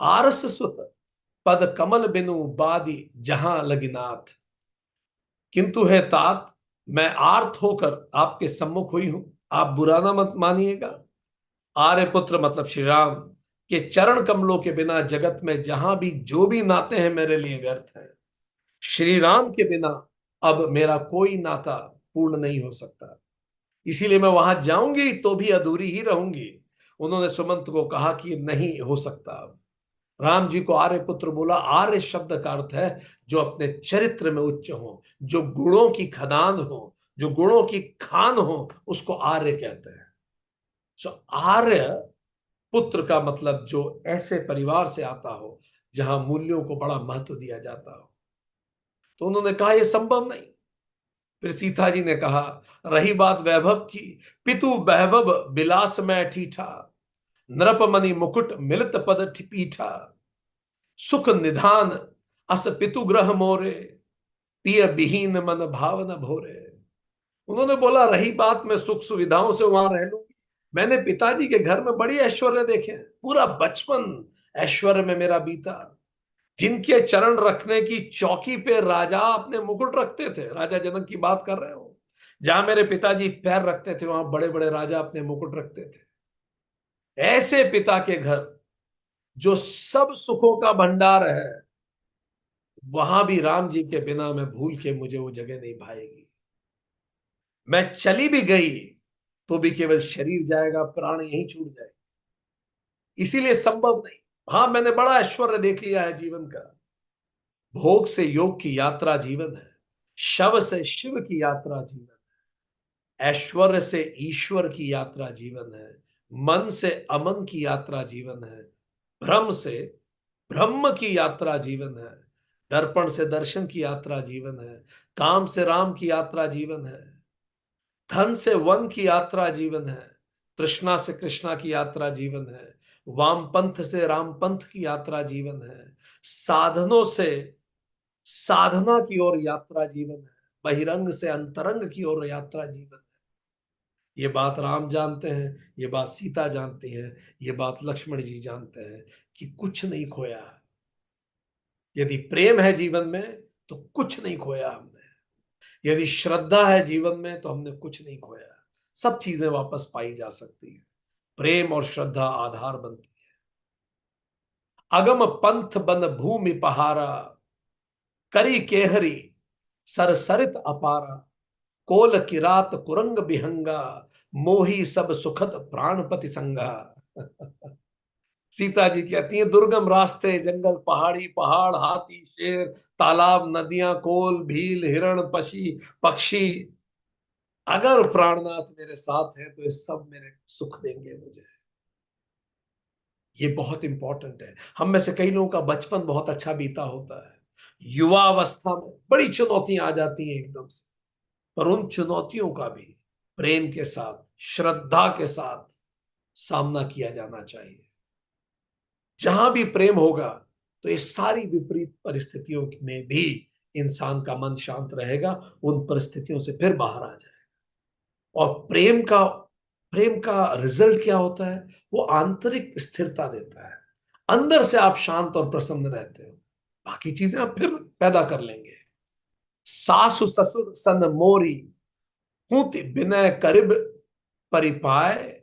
आरस सुत पद कमल बिनु बादी जहां लगिनाथ। किंतु है तात, मैं आर्त होकर आपके सम्मुख हुई हूं, आप बुरा ना मत मानिएगा। आर्य पुत्र मतलब श्री राम के चरण कमलों के बिना जगत में जहां भी जो भी नाते हैं मेरे लिए व्यर्थ हैं। श्री राम के बिना अब मेरा कोई नाता पूर्ण नहीं हो सकता, इसीलिए मैं वहां जाऊंगी तो भी अधूरी ही रहूंगी। उन्होंने सुमंत को कहा कि नहीं हो सकता। अब राम जी को आर्य पुत्र बोला। आर्य शब्द का अर्थ है जो अपने चरित्र में उच्च हो, जो गुणों की खदान हो, जो गुणों की खान हो, उसको आर्य कहते हैं। सो आर्य पुत्र का मतलब जो ऐसे परिवार से आता हो जहां मूल्यों को बड़ा महत्व दिया जाता हो। तो उन्होंने कहा यह संभव नहीं। फिर सीता जी ने कहा, रही बात वैभव की, पितु वैभव विलास में ठीठा, नृपमणि मुकुट मिलित पद पीठा, सुख निधान अस पितु ग्रह मोरे, पिय विहीन मन भावन भोरे। उन्होंने बोला, रही बात मैं सुख सुविधाओं से वहां रह लूंगी, मैंने पिताजी के घर में बड़ी ऐश्वर्य देखे, पूरा बचपन ऐश्वर्य में मेरा बीता। जिनके चरण रखने की चौकी पे राजा अपने मुकुट रखते थे, राजा जनक की बात कर रहे हो, जहां मेरे पिताजी पैर रखते थे वहां बड़े बड़े राजा अपने मुकुट रखते थे। ऐसे पिता के घर जो सब सुखों का भंडार है, वहां भी राम जी के बिना मैं भूल के मुझे वो जगह नहीं भाएगी। मैं चली भी गई तो भी केवल शरीर जाएगा, प्राण यहीं छूट जाएगा। इसीलिए संभव नहीं। हाँ, मैंने बड़ा ऐश्वर्य देख लिया है जीवन का। भोग से योग की यात्रा जीवन है, शव से शिव की यात्रा जीवन है, ऐश्वर्य से ईश्वर की यात्रा जीवन है, मन से अमन की यात्रा जीवन है, भ्रम से ब्रह्म की यात्रा जीवन है, दर्पण से दर्शन की यात्रा जीवन है, काम से राम की यात्रा जीवन है, धन से वन की यात्रा जीवन है, तृष्णा से कृष्णा की यात्रा जीवन है, वामपंथ से रामपंथ की यात्रा जीवन है, साधनों से साधना की ओर यात्रा जीवन है, बहिरंग से अंतरंग की ओर यात्रा जीवन है। ये बात राम जानते हैं, ये बात सीता जानती है, ये बात लक्ष्मण जी जानते हैं कि कुछ नहीं खोया। यदि प्रेम है जीवन में तो कुछ नहीं खोया हमने। यदि श्रद्धा है जीवन में तो हमने कुछ नहीं खोया। सब चीजें वापस पाई जा सकती है। प्रेम और श्रद्धा आधार बनती है। अगम पंथ बन भूमि पहारा, करी केहरी सरसरित अपारा, कोल किरात कुरंग बिहंगा, मोही सब सुखद प्राणपति संगा। सीता जी कहती हैं, दुर्गम रास्ते, जंगल, पहाड़ी, पहाड़, हाथी, शेर, तालाब, नदियां, कोल, भील, हिरण, पक्षी, अगर प्राणनाथ मेरे साथ है तो ये सब मेरे सुख देंगे मुझे। ये बहुत इंपॉर्टेंट है। हम में से कई लोगों का बचपन बहुत अच्छा बीता होता है, युवा अवस्था में बड़ी चुनौतियां आ जाती हैं एकदम से, पर उन चुनौतियों का भी प्रेम के साथ, श्रद्धा के साथ सामना किया जाना चाहिए। जहां भी प्रेम होगा तो ये सारी विपरीत परिस्थितियों में भी इंसान का मन शांत रहेगा, उन परिस्थितियों से फिर बाहर आ जाए। और प्रेम का रिजल्ट क्या होता है? वो आंतरिक स्थिरता देता है। अंदर से आप शांत और प्रसन्न रहते हो, बाकी चीजें आप फिर पैदा कर लेंगे। सासु ससुर सन मोरी, हूति विनय करिब परिपाय,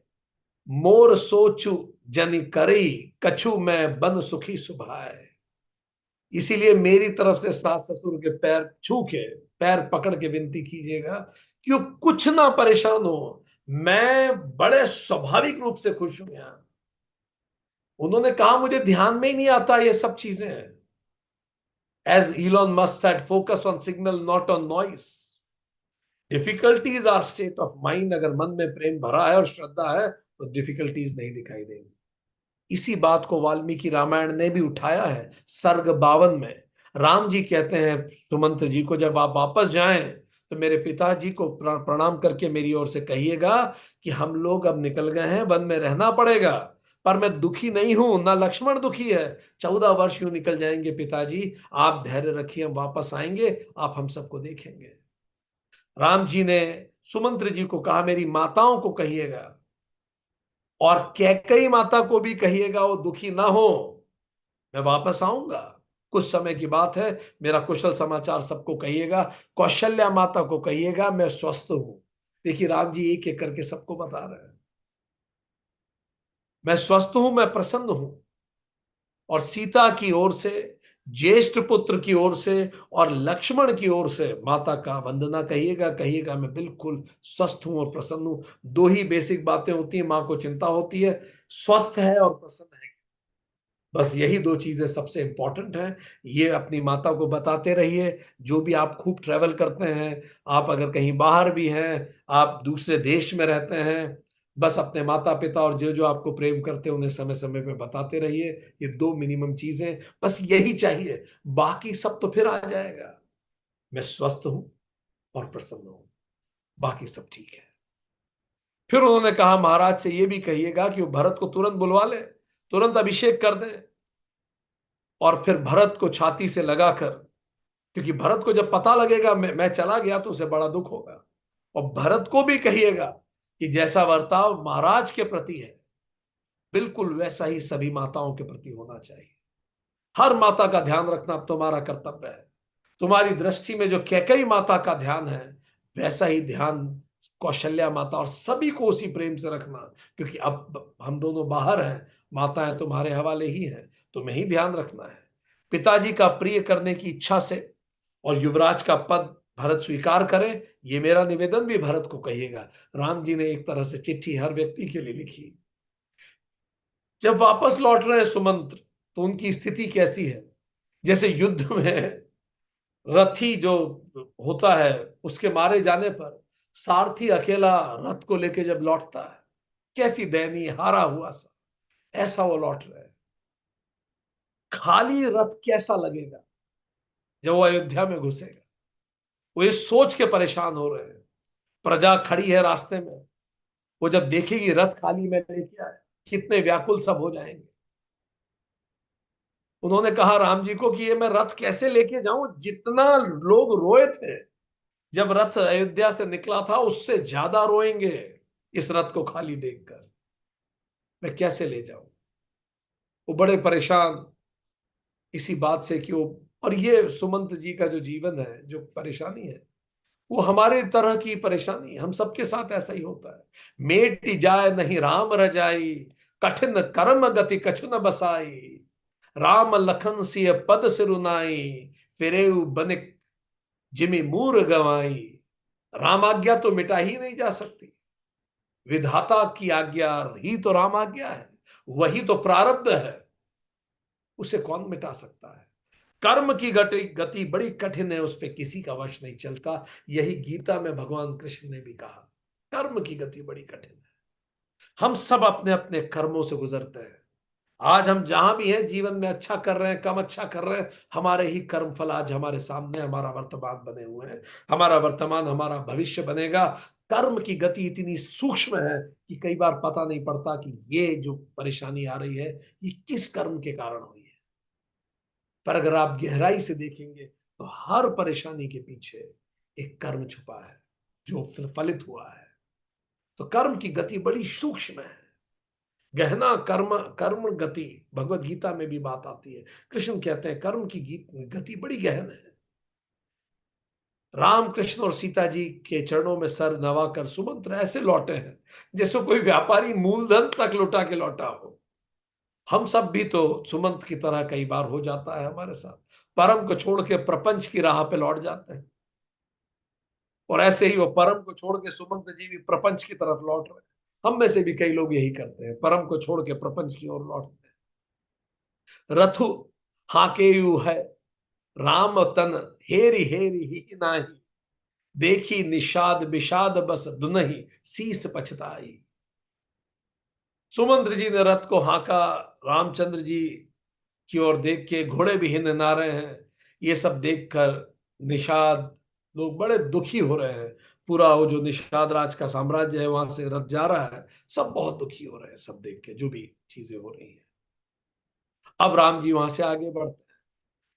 मोर सोचु जनि करई, कछु मैं बन सुखी सुभाए। इसीलिए मेरी तरफ से सास ससुर के पैर छू के, पैर पकड़ के विनती कीजिएगा कि वो कुछ ना परेशान हो, मैं बड़े स्वाभाविक रूप से खुश हूं यहां। उन्होंने कहा, मुझे ध्यान में ही नहीं आता ये सब चीजें। As Elon Musk said, focus on signal not on noise. Difficulties are state of mind. अगर मन में प्रेम भरा है और श्रद्धा है तो डिफिकल्टीज नहीं दिखाई देंगी। इसी बात को वाल्मीकि रामायण ने भी उठाया है। सर्ग 52 में राम जी कहते हैं सुमंत जी को, जब आप वापस जाएं तो मेरे पिताजी को प्रणाम करके मेरी ओर से कहिएगा कि हम लोग अब निकल गए हैं, वन में रहना पड़ेगा, पर मैं दुखी नहीं हूं, ना लक्ष्मण दुखी है। 14 वर्ष यूं निकल जाएंगे पिताजी, आप धैर्य रखिए, हम वापस आएंगे, आप हम सबको देखेंगे। राम जी ने सुमंत्र जी को कहा, मेरी माताओं को कहिएगा और कैकई माता को भी कहिएगा वो दुखी ना हो, मैं वापस आऊंगा, कुछ समय की बात है, मेरा कुशल समाचार सबको कहिएगा। कौशल्या माता को कहिएगा मैं स्वस्थ हूं। देखिए राम जी एक एक करके सबको बता रहे हैं, मैं स्वस्थ हूं, मैं प्रसन्न हूं। और सीता की ओर से, ज्येष्ठ पुत्र की ओर से और लक्ष्मण की ओर से माता का वंदना कहिएगा, कहिएगा मैं बिल्कुल स्वस्थ हूं और प्रसन्न हूं। दो ही बेसिक बातें होती हैं, मां को चिंता होती है, स्वस्थ है और प्रसन्न है। बस यही दो चीजें सबसे इंपॉर्टेंट हैं। ये अपनी माता को बताते रहिए। जो भी आप खूब ट्रैवल करते हैं, आप अगर कहीं बाहर भी हैं, आप दूसरे देश में रहते हैं, बस अपने माता पिता और जो जो आपको प्रेम करते हैं उन्हें समय समय पे बताते रहिए। ये दो मिनिमम चीजें, बस यही चाहिए, बाकी सब तो फिर आ जाएगा। मैं स्वस्थ हूं और प्रसन्न हूं, बाकी सब ठीक है। फिर उन्होंने कहा महाराज से ये भी कहिएगा कि वो भरत को तुरंत बुलवा ले, तुरंत अभिषेक कर दें। और फिर भरत को छाती से लगाकर, क्योंकि भरत को जब पता लगेगा मैं चला गया तो उसे बड़ा दुख होगा। और भरत को भी कहिएगा कि जैसा बर्ताव महाराज के प्रति है, बिल्कुल वैसा ही सभी माताओं के प्रति होना चाहिए। हर माता का ध्यान रखना अब तुम्हारा कर्तव्य है। तुम्हारी दृष्टि में जो कैकेयी माता का ध्यान है, वैसा ही ध्यान कौशल्या माता और सभी को उसी प्रेम से रखना। क्योंकि अब हम दोनों बाहर हैं, माताएं तुम्हारे हवाले ही हैं, तुम्हें ही ध्यान रखना है। पिताजी का प्रिय करने की इच्छा से और युवराज का पद भरत स्वीकार करे, ये मेरा निवेदन भी भरत को कहिएगा। राम जी ने एक तरह से चिट्ठी हर व्यक्ति के लिए लिखी। जब वापस लौट रहे हैं सुमंत्र, तो उनकी स्थिति कैसी है? जैसे युद्ध में रथी जो होता है, उसके मारे जाने पर सारथी अकेला रथ को लेके जब लौटता है, कैसी दयनीय हारा हुआ सा, ऐसा वो लौट रहे हैं। खाली रथ कैसा लगेगा जब वो अयोध्या में घुसेगा? वो ये सोच के परेशान हो रहे हैं। प्रजा खड़ी है रास्ते में, वो जब देखेगी रथ खाली में लेके आए, कितने व्याकुल सब हो जाएंगे। उन्होंने कहा राम जी को कि ये मैं रथ कैसे लेके जाऊं? जितना लोग रोए थे जब रथ अयोध्या से निकला था, उससे ज्यादा रोएंगे इस रथ को खाली देखकर। मैं कैसे ले जाऊं? वो बड़े परेशान इसी बात से कि वो, और ये सुमंत जी का जो जीवन है, जो परेशानी है, वो हमारे तरह की परेशानी है। हम सबके साथ ऐसा ही होता है। मेट जाए नहीं राम रजाई, कठिन कर्म गति कछु न बसाई। राम लखन सिय पद सिरुनाई, फिरे बनिक जिमि मूर गवाई। राम आज्ञा तो मिटा ही नहीं जा सकती। विधाता की आज्ञा ही तो राम आज्ञा है, वही तो प्रारब्ध है, उसे कौन मिटा सकता है? कर्म की गति गति बड़ी कठिन है, उस पर किसी का वश नहीं चलता। यही गीता में भगवान कृष्ण ने भी कहा, कर्म की गति बड़ी कठिन है। हम सब अपने अपने कर्मों से गुजरते हैं। आज हम जहां भी हैं जीवन में, अच्छा कर रहे हैं, कम अच्छा कर रहे हैं, हमारे ही कर्म फल आज हमारे सामने, हमारा वर्तमान बने हुए हैं। हमारा वर्तमान हमारा भविष्य बनेगा। कर्म की गति इतनी सूक्ष्म है कि कई बार पता नहीं पड़ता कि ये जो परेशानी आ रही है, ये किस कर्म के कारण हुई है। पर अगर आप गहराई से देखेंगे तो हर परेशानी के पीछे एक कर्म छुपा है जो फलित हुआ है। तो कर्म की गति बड़ी सूक्ष्म है, गहना कर्म कर्म गति। भगवत गीता में भी बात आती है, कृष्ण कहते हैं कर्म की गति बड़ी गहन है। राम कृष्ण और सीता जी के चरणों में सर नवाकर सुमंत्र ऐसे लौटे हैं जैसे कोई व्यापारी मूलधन तक लुटा के लौटा हो। हम सब भी तो सुमंत की तरह कई बार हो जाता है हमारे साथ, परम को छोड़ के प्रपंच की राह पे लौट जाते हैं। और ऐसे ही वो परम को छोड़ के सुमंत जी भी प्रपंच की तरफ लौट रहे हैं। हम में से भी कई लोग यही करते हैं, परम को छोड़ के प्रपंच की ओर लौटते हैं। रथु हाकेयु है राम तन, हेरी हेरी ही नाही। देखी निषाद विषाद बस दुनहि, शीस पछताई। सुमंत्र जी ने रथ को हाका, रामचंद्र जी की ओर देख के, घोड़े भी हिनना रहे हैं। ये सब देखकर निषाद लोग बड़े दुखी हो रहे हैं। पूरा वो जो निषाद राज का साम्राज्य है, वहां से रथ जा रहा है, सब बहुत दुखी हो रहे हैं सब देख के, जो भी चीजें हो रही हैं। अब राम जी वहां से आगे बढ़ते हैं।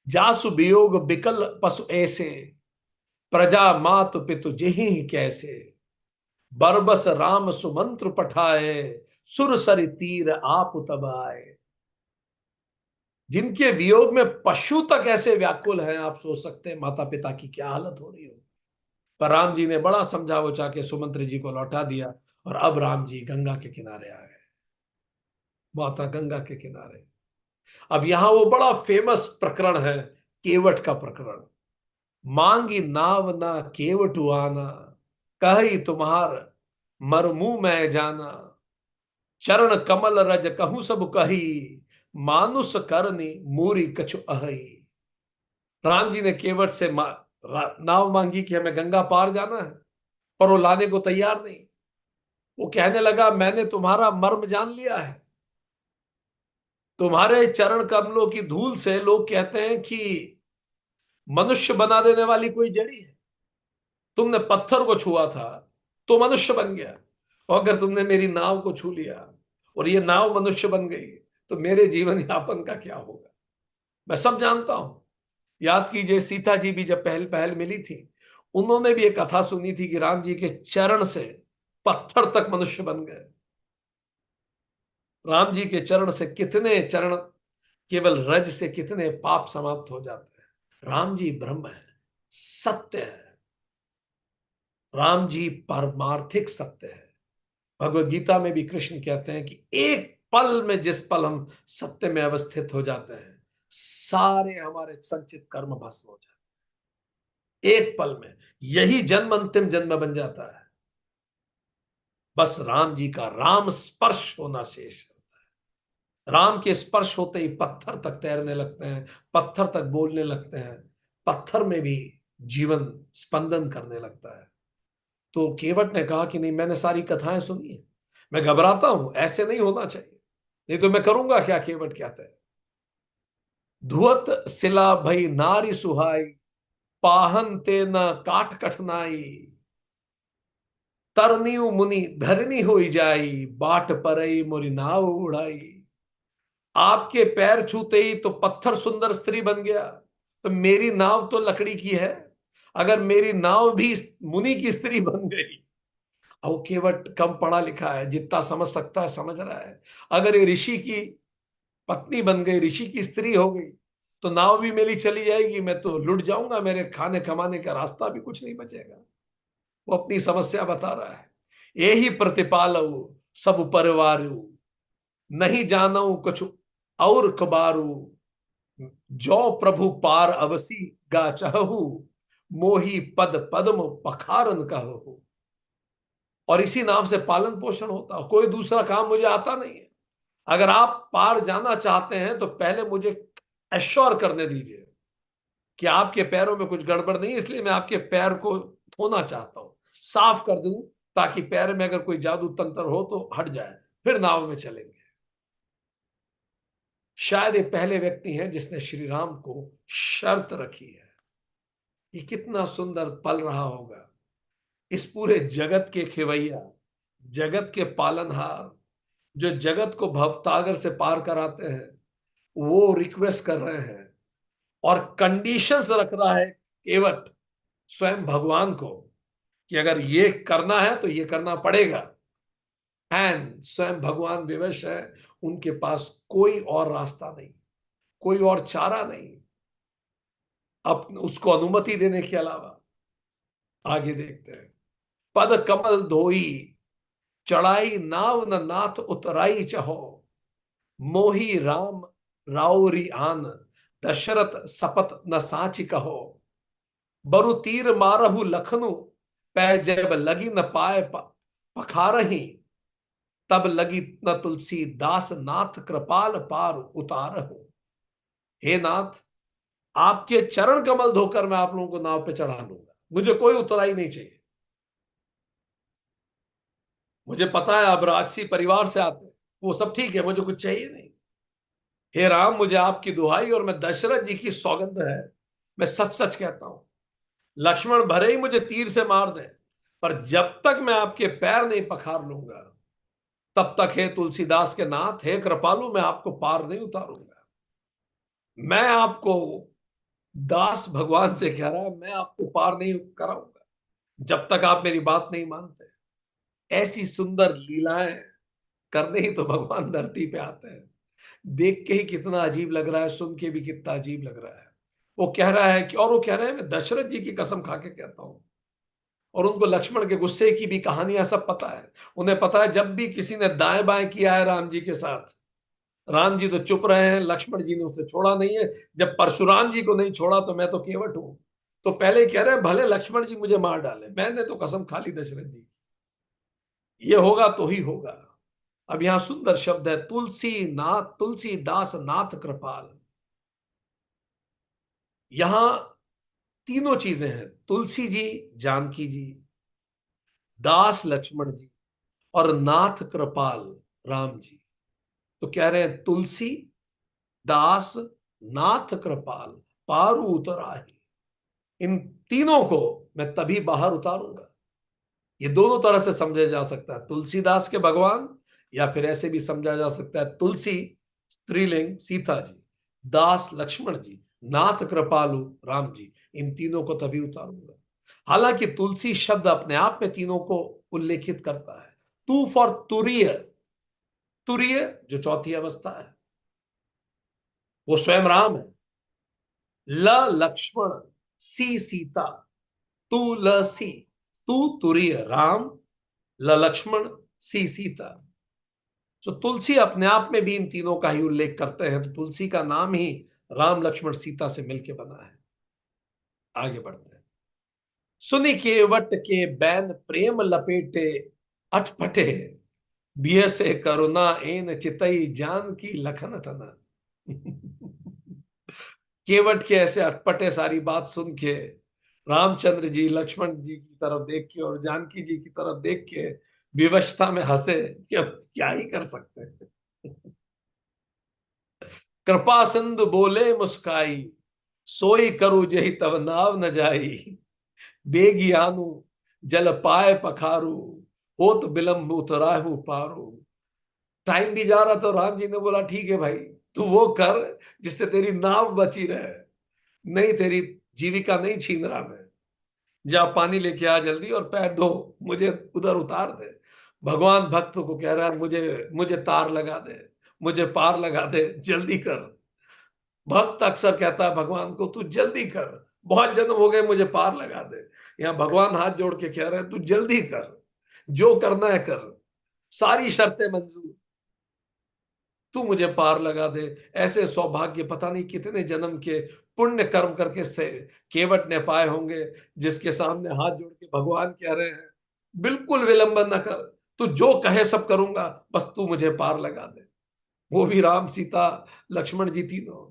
जासु वियोग बिकल पशु ऐसे, प्रजा मात पितु जेहि कैसे। बरबस राम सुमंत्र पठाए, सुर सरि तीर आप तब आए। जिनके वियोग में पशु तक ऐसे व्याकुल हैं, आप सोच सकते हैं माता पिता की क्या हालत हो रही हो। पर राम जी ने बड़ा समझा बुझा के सुमंत्र जी को लौटा दिया। और अब राम जी गंगा के किनारे आ गए, माता गंगा के किनारे। अब यहां वो बड़ा फेमस प्रकरण है, केवट का प्रकरण। मांगी नाव ना केवटु आना, कही तुम्हार मरमू मैं जाना। चरण कमल रज कहूं सब कही, मानुष करनी मूरी कछु अहई। राम जी ने केवट से नाव मांगी कि हमें गंगा पार जाना है, पर वो लाने को तैयार नहीं। वो कहने लगा, मैंने तुम्हारा मर्म जान लिया है। तुम्हारे चरण कमलों की धूल से लोग कहते हैं कि मनुष्य बना देने वाली कोई जड़ी है। तुमने पत्थर को छुआ था तो मनुष्य बन गया, और अगर तुमने मेरी नाव को छू लिया और ये नाव मनुष्य बन गई, तो मेरे जीवन यापन का क्या होगा। मैं सब जानता हूं। याद कीजिए, सीता जी भी जब पहल पहल मिली थी, उन्होंने भी एक कथा सुनी थी कि राम जी के चरण से पत्थर तक मनुष्य बन गए। राम जी के चरण से कितने चरण, केवल रज से कितने पाप समाप्त हो जाते हैं। राम जी ब्रह्म है, सत्य है। राम जी पारमार्थिक सत्य है। भगवत गीता में भी कृष्ण कहते हैं कि एक पल में, जिस पल हम सत्य में अवस्थित हो जाते हैं, सारे हमारे संचित कर्म भस्म हो जाते हैं एक पल में। यही जन्म अंतिम जन्म बन जाता है। बस राम जी का राम स्पर्श होना शेष है। राम के स्पर्श होते ही पत्थर तक तैरने लगते हैं, पत्थर तक बोलने लगते हैं, पत्थर में भी जीवन स्पंदन करने लगता है। तो केवट ने कहा कि नहीं, मैंने सारी कथाएं सुनी है, मैं घबराता हूं, ऐसे नहीं होना चाहिए, नहीं तो मैं करूंगा क्या। केवट कहते हैं, धुअत सिला भई नारी सुहाई, पाहन ते न काट कठनाई, तरनियु मुनि धरनी होई जाई, बाट परई मोरी नाव उड़ाई। आपके पैर छूते ही तो पत्थर सुंदर स्त्री बन गया, तो मेरी नाव तो लकड़ी की है, अगर मेरी नाव भी मुनि की स्त्री बन गई। अब केवट कम पढ़ा लिखा है, जितना समझ सकता है समझ रहा है। अगर ये ऋषि की पत्नी बन गई, ऋषि की स्त्री हो गई, तो नाव भी मेरी चली जाएगी, मैं तो लुट जाऊंगा, मेरे खाने कमाने का रास्ता भी कुछ नहीं बचेगा। वो अपनी समस्या बता रहा है। यही प्रतिपालऊ सब परिवारू, नहीं जानू कुछ और कबारू, जो प्रभु पार अवसी गा चाहू, मोही पद पद्म पखारन कहू। और इसी नाव से पालन पोषण होता है, कोई दूसरा काम मुझे आता नहीं है। अगर आप पार जाना चाहते हैं तो पहले मुझे एश्योर करने दीजिए कि आपके पैरों में कुछ गड़बड़ नहीं है, इसलिए मैं आपके पैर को धोना चाहता हूं, साफ कर दूं, ताकि पैर में अगर कोई जादू तंत्र हो तो हट जाए, फिर नाव में चलेंगे। शायद ये पहले व्यक्ति हैं जिसने श्री राम को शर्त रखी है। ये कितना सुंदर पल रहा होगा। इस पूरे जगत के खेवैया, जगत के पालनहार, जो जगत को भवसागर से पार कराते हैं, वो रिक्वेस्ट कर रहे हैं और कंडीशंस रख रहा है केवट स्वयं भगवान को, कि अगर ये करना है तो ये करना पड़ेगा। एंड स्वयं भगवान विवश है, उनके पास कोई और रास्ता नहीं, कोई और चारा नहीं अब उसको अनुमति देने के अलावा। आगे देखते हैं। पद कमल धोई, चढ़ाई नाव न नाथ उतराई चहो, मोही राम राउरी आन, दशरथ सपत न साच कहो। बरु तीर मारहु लखनु, पै जब लगी न पाए पखारही, तब लगी न तुलसी दास नाथ कृपाल पार उतारहु। हे नाथ, आपके चरण कमल धोकर मैं आप लोगों को नाव पे चढ़ा लूंगा, मुझे कोई उतराई नहीं चाहिए। मुझे पता है आप राजसी परिवार से आते हैं, वो सब ठीक है, मुझे कुछ चाहिए नहीं। हे राम, मुझे आपकी दुहाई और मैं दशरथ जी की सौगंध है, मैं सच सच कहता हूं, लक्ष्मण भले ही मुझे तीर से मार दें, पर जब तक मैं आपके पैर नहीं पखार लूंगा, तब तक हे तुलसीदास के नाथ, हे कृपालु, मैं आपको पार नहीं उतारूंगा। मैं आपको, दास भगवान से कह रहा है, मैं आपको पार नहीं कराऊंगा जब तक आप मेरी बात नहीं मानते। ऐसी सुंदर लीलाएं करने ही तो भगवान धरती पे आते हैं। देख के ही कितना अजीब लग रहा है, सुन के भी कितना अजीब लग रहा है। वो कह रहा है कि, और वो कह रहे हैं, मैं दशरथ जी की कसम खा के कहता हूं, और उनको लक्ष्मण के गुस्से की भी कहानियां सब पता है। उन्हें पता है जब भी किसी ने दाएं बाएं किया है राम जी के साथ, राम जी तो चुप रहे हैं, लक्ष्मण जी ने उसे छोड़ा नहीं है। जब परशुराम जी को नहीं छोड़ा तो मैं तो केवट हूं। तो पहले ही कह रहे हैं, भले लक्ष्मण जी मुझे मार डाले, मैंने तो कसम खा ली दशरथ जी, ये होगा तो ही होगा। अब यहां सुंदर शब्द है, तुलसी नाथ, तुलसी दास नाथ कृपाल। यहां तीनों चीजें हैं, तुलसी जी जानकी जी, दास लक्ष्मण जी, और नाथ कृपाल राम जी। तो कह रहे हैं तुलसी दास नाथ कृपाल पारू उतराही, इन तीनों को मैं तभी बाहर उतारूंगा। ये दोनों तरह से समझा जा सकता है, तुलसीदास के भगवान, या फिर ऐसे भी समझा जा सकता है तुलसी स्त्रीलिंग सीता जी, दास लक्ष्मण जी, नाथ कृपालु राम जी, इन तीनों को तभी उतारूंगा। हालांकि तुलसी शब्द अपने आप में तीनों को उल्लेखित करता है। तू फॉर तुरीय, तुरीय जो चौथी अवस्था है वो स्वयं राम है। ल लक्ष्मण सी सीता, तुलसी, तू तुरीय राम, ल लक्ष्मण सी सीता। तो तुलसी अपने आप में भी इन तीनों का ही उल्लेख करते हैं, तो तुलसी का नाम ही राम लक्ष्मण सीता से मिलके बना है। आगे बढ़ते हैं। सुनि केवट के बैन प्रेम लपेटे, अटपटे बिय से करुणा एन चितई जान की लखन तना। केवट के ऐसे अटपटे सारी बात सुन के रामचंद्र जी लक्ष्मण जी की तरफ देख के और जानकी जी की तरफ देख के विवशता में हंसे कि अब क्या ही कर सकते हैं। कृपा सिंधु बोले मुस्काई, सोई करू जही तब नाव न जाई, बेगी आनु जल पाए पखारू, होत बिलम्ब उतराहू पारू। टाइम भी जा रहा तो राम जी ने बोला ठीक है भाई, तू वो कर जिससे तेरी नाव बची रहे, नहीं तेरी जीविका नहीं छीन रहा मैं। जा पानी लेके आ जल्दी और पैर धो, मुझे उधर उतार दे। भगवान भक्त को कह रहा है मुझे मुझे तार लगा दे, मुझे पार लगा दे, जल्दी कर। भक्त अक्सर कहता है भगवान को तू जल्दी कर, बहुत जन्म हो गए, मुझे पार लगा दे। यहाँ भगवान हाथ जोड़ के कह रहे हैं तू जल्दी कर, जो करना है कर, सारी शर्तें मंजूर, तू मुझे पार लगा दे। ऐसे सौभाग्य पता नहीं कितने जन्म के पुण्य कर्म करके से केवट ने पाए होंगे, जिसके सामने हाथ जोड़ के भगवान कह रहे हैं बिल्कुल विलंब न कर, तू जो कहे सब करूंगा, बस तू मुझे पार लगा दे। वो भी राम सीता लक्ष्मण जी तीनों।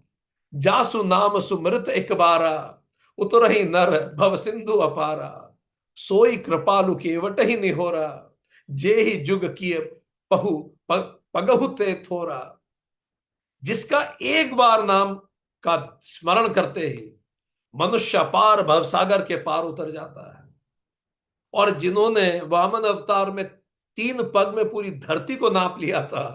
जासु नाम सुमृत एक बारा, उतरहि नर भव सिंधु अपारा, सोई कृपालु केवट ही निहोरा, जे ही जुग किए पहु पगहु ते थोरा। जिसका एक बार नाम का स्मरण करते ही मनुष्य अपार भवसागर के पार उतर जाता है। और जिन्होंने वामन अवतार में 3 पग में पूरी धरती को नाप लिया था,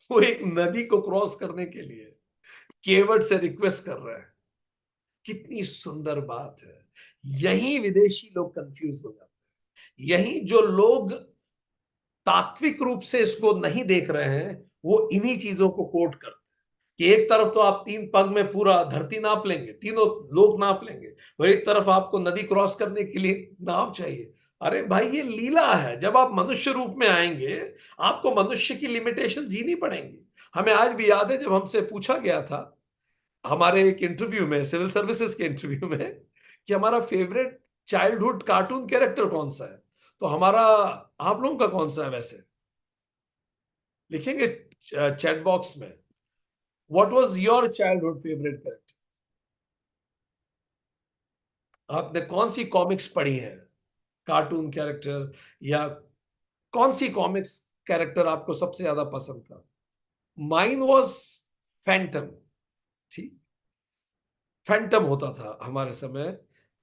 वो एक नदी को क्रॉस करने के लिए केवट से रिक्वेस्ट कर रहे हैं। कितनी सुंदर बात है। यही विदेशी लोग कंफ्यूज हो जाते हैं, यही जो लोग तात्विक रूप से इसको नहीं देख रहे हैं, वो इन्हीं चीजों को कोट करते हैं कि एक तरफ तो आप 3 पग में पूरा धरती नाप लेंगे, तीनों लोग नाप लेंगे, और एक तरफ आपको नदी क्रॉस करने के लिए नाव चाहिए। अरे भाई ये लीला है, जब आप मनुष्य रूप में आएंगे आपको मनुष्य की लिमिटेशन जीनी पड़ेंगी। हमें आज भी याद है जब हमसे पूछा गया था हमारे एक इंटरव्यू में, सिविल सर्विसेज के इंटरव्यू में, कि हमारा फेवरेट चाइल्डहुड कार्टून कैरेक्टर कौन सा है, तो हमारा आप लोगों का कौन सा है वैसे, लिखेंगे चैट बॉक्स में, what was your childhood favourite character. आपने कौन सी कॉमिक्स पढ़ी है, कार्टून कैरेक्टर, या कौन सी कॉमिक्स कैरेक्टर आपको सबसे ज्यादा पसंद था। Mine was Phantom. ठीक, फैंटम होता था हमारे समय,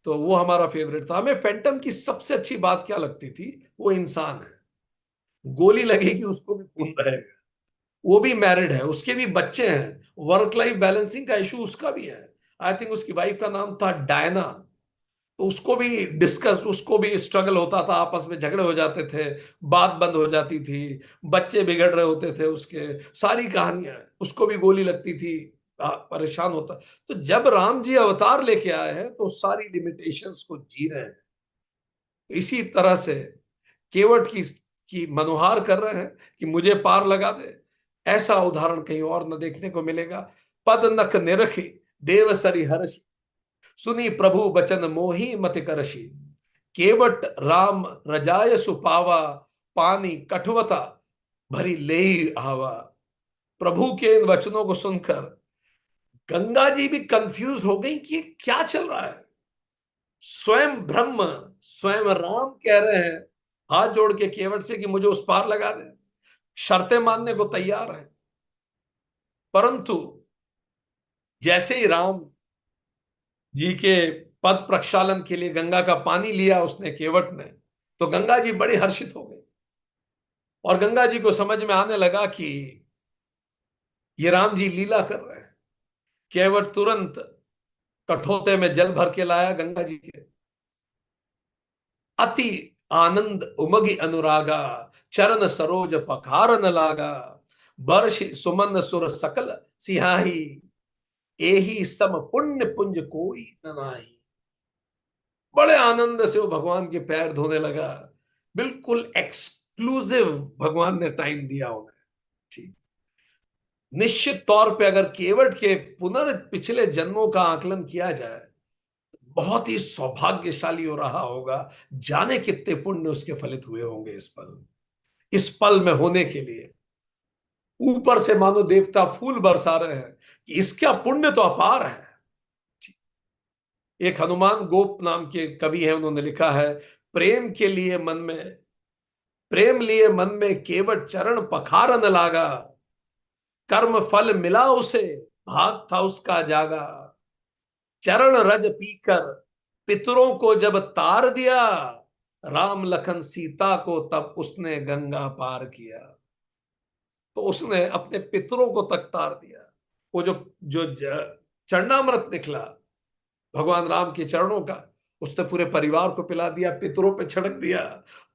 तो वो हमारा फेवरेट था। हमें फैंटम की सबसे अच्छी बात क्या लगती थी, वो इंसान है, गोली लगेगी उसको भी खून बहेगा, वो भी मैरिड है, उसके भी बच्चे हैं, वर्क लाइफ बैलेंसिंग का इशू उसका भी है। आई थिंक उसकी वाइफ का नाम था डायना। तो उसको भी डिस्कस, उसको भी स्ट्रगल होता था, आपस में झगड़े हो जाते थे, बात बंद हो जाती थी, बच्चे बिगड़ रहे होते थे उसके, सारी कहानियां, उसको भी गोली लगती थी, परेशान होता। तो जब राम जी अवतार लेके आए हैं तो सारी लिमिटेशंस को जी रहे हैं, इसी तरह से केवट की मनुहार कर रहे हैं कि मुझे पार लगा दे। ऐसा उदाहरण कहीं और न देखने को मिलेगा। पद नख निरखी देव सरि हर्षि, सुनी प्रभु बचन मोहि मति करषि, केवट राम रजाय सुपावा, पानी कठवता भरी ले आवा। प्रभु के इन वचनों को सुनकर गंगा जी भी कंफ्यूज हो गई कि क्या चल रहा है। स्वयं ब्रह्म, स्वयं राम कह रहे हैं हाथ जोड़ के केवट से कि मुझे उस पार लगा दे, शर्तें मानने को तैयार है। परंतु जैसे ही राम जी के पद प्रक्षालन के लिए गंगा का पानी लिया उसने, केवट ने, तो गंगा जी बड़ी हर्षित हो गई। और गंगा जी को समझ में आने लगा कि ये राम जी लीला कर रहे हैं। केवट तुरंत कठोते में जल भर के लाया गंगा जी के। अति आनंद उमगी अनुरागा, चरण सरोज पखारन लागा, बर्ष सुमन सुर सकल सिहाही, एही सम पुण्य पुंज कोई न नाहि। बड़े आनंद से वो भगवान के पैर धोने लगा। बिल्कुल एक्सक्लूसिव भगवान ने टाइम दिया उन्हें। ठीक। निश्चित तौर पे अगर केवट के पिछले जन्मों का आकलन किया जाए, बहुत ही सौभाग्यशाली हो रहा होगा। जाने कितने पुण्य उसके फलित हुए होंगे इस पल में होने के लिए। ऊपर से मानो देवता फूल बरसा रहे हैं कि इसका पुण्य तो अपार है। एक हनुमान गोप नाम के कवि हैं, उन्होंने लिखा है, प्रेम के लिए मन में, प्रेम लिए मन में केवट चरण पखारन लागा, कर्म फल मिला उसे, भाग था उसका जागा, चरण रज पीकर पितरों को जब तार दिया, राम लखन सीता को तब उसने गंगा पार किया। तो उसने अपने पितरों को तक तार दिया। वो जो जो चरणामृत निकला भगवान राम के चरणों का, उसने पूरे परिवार को पिला दिया, पितरों पे छिड़क दिया।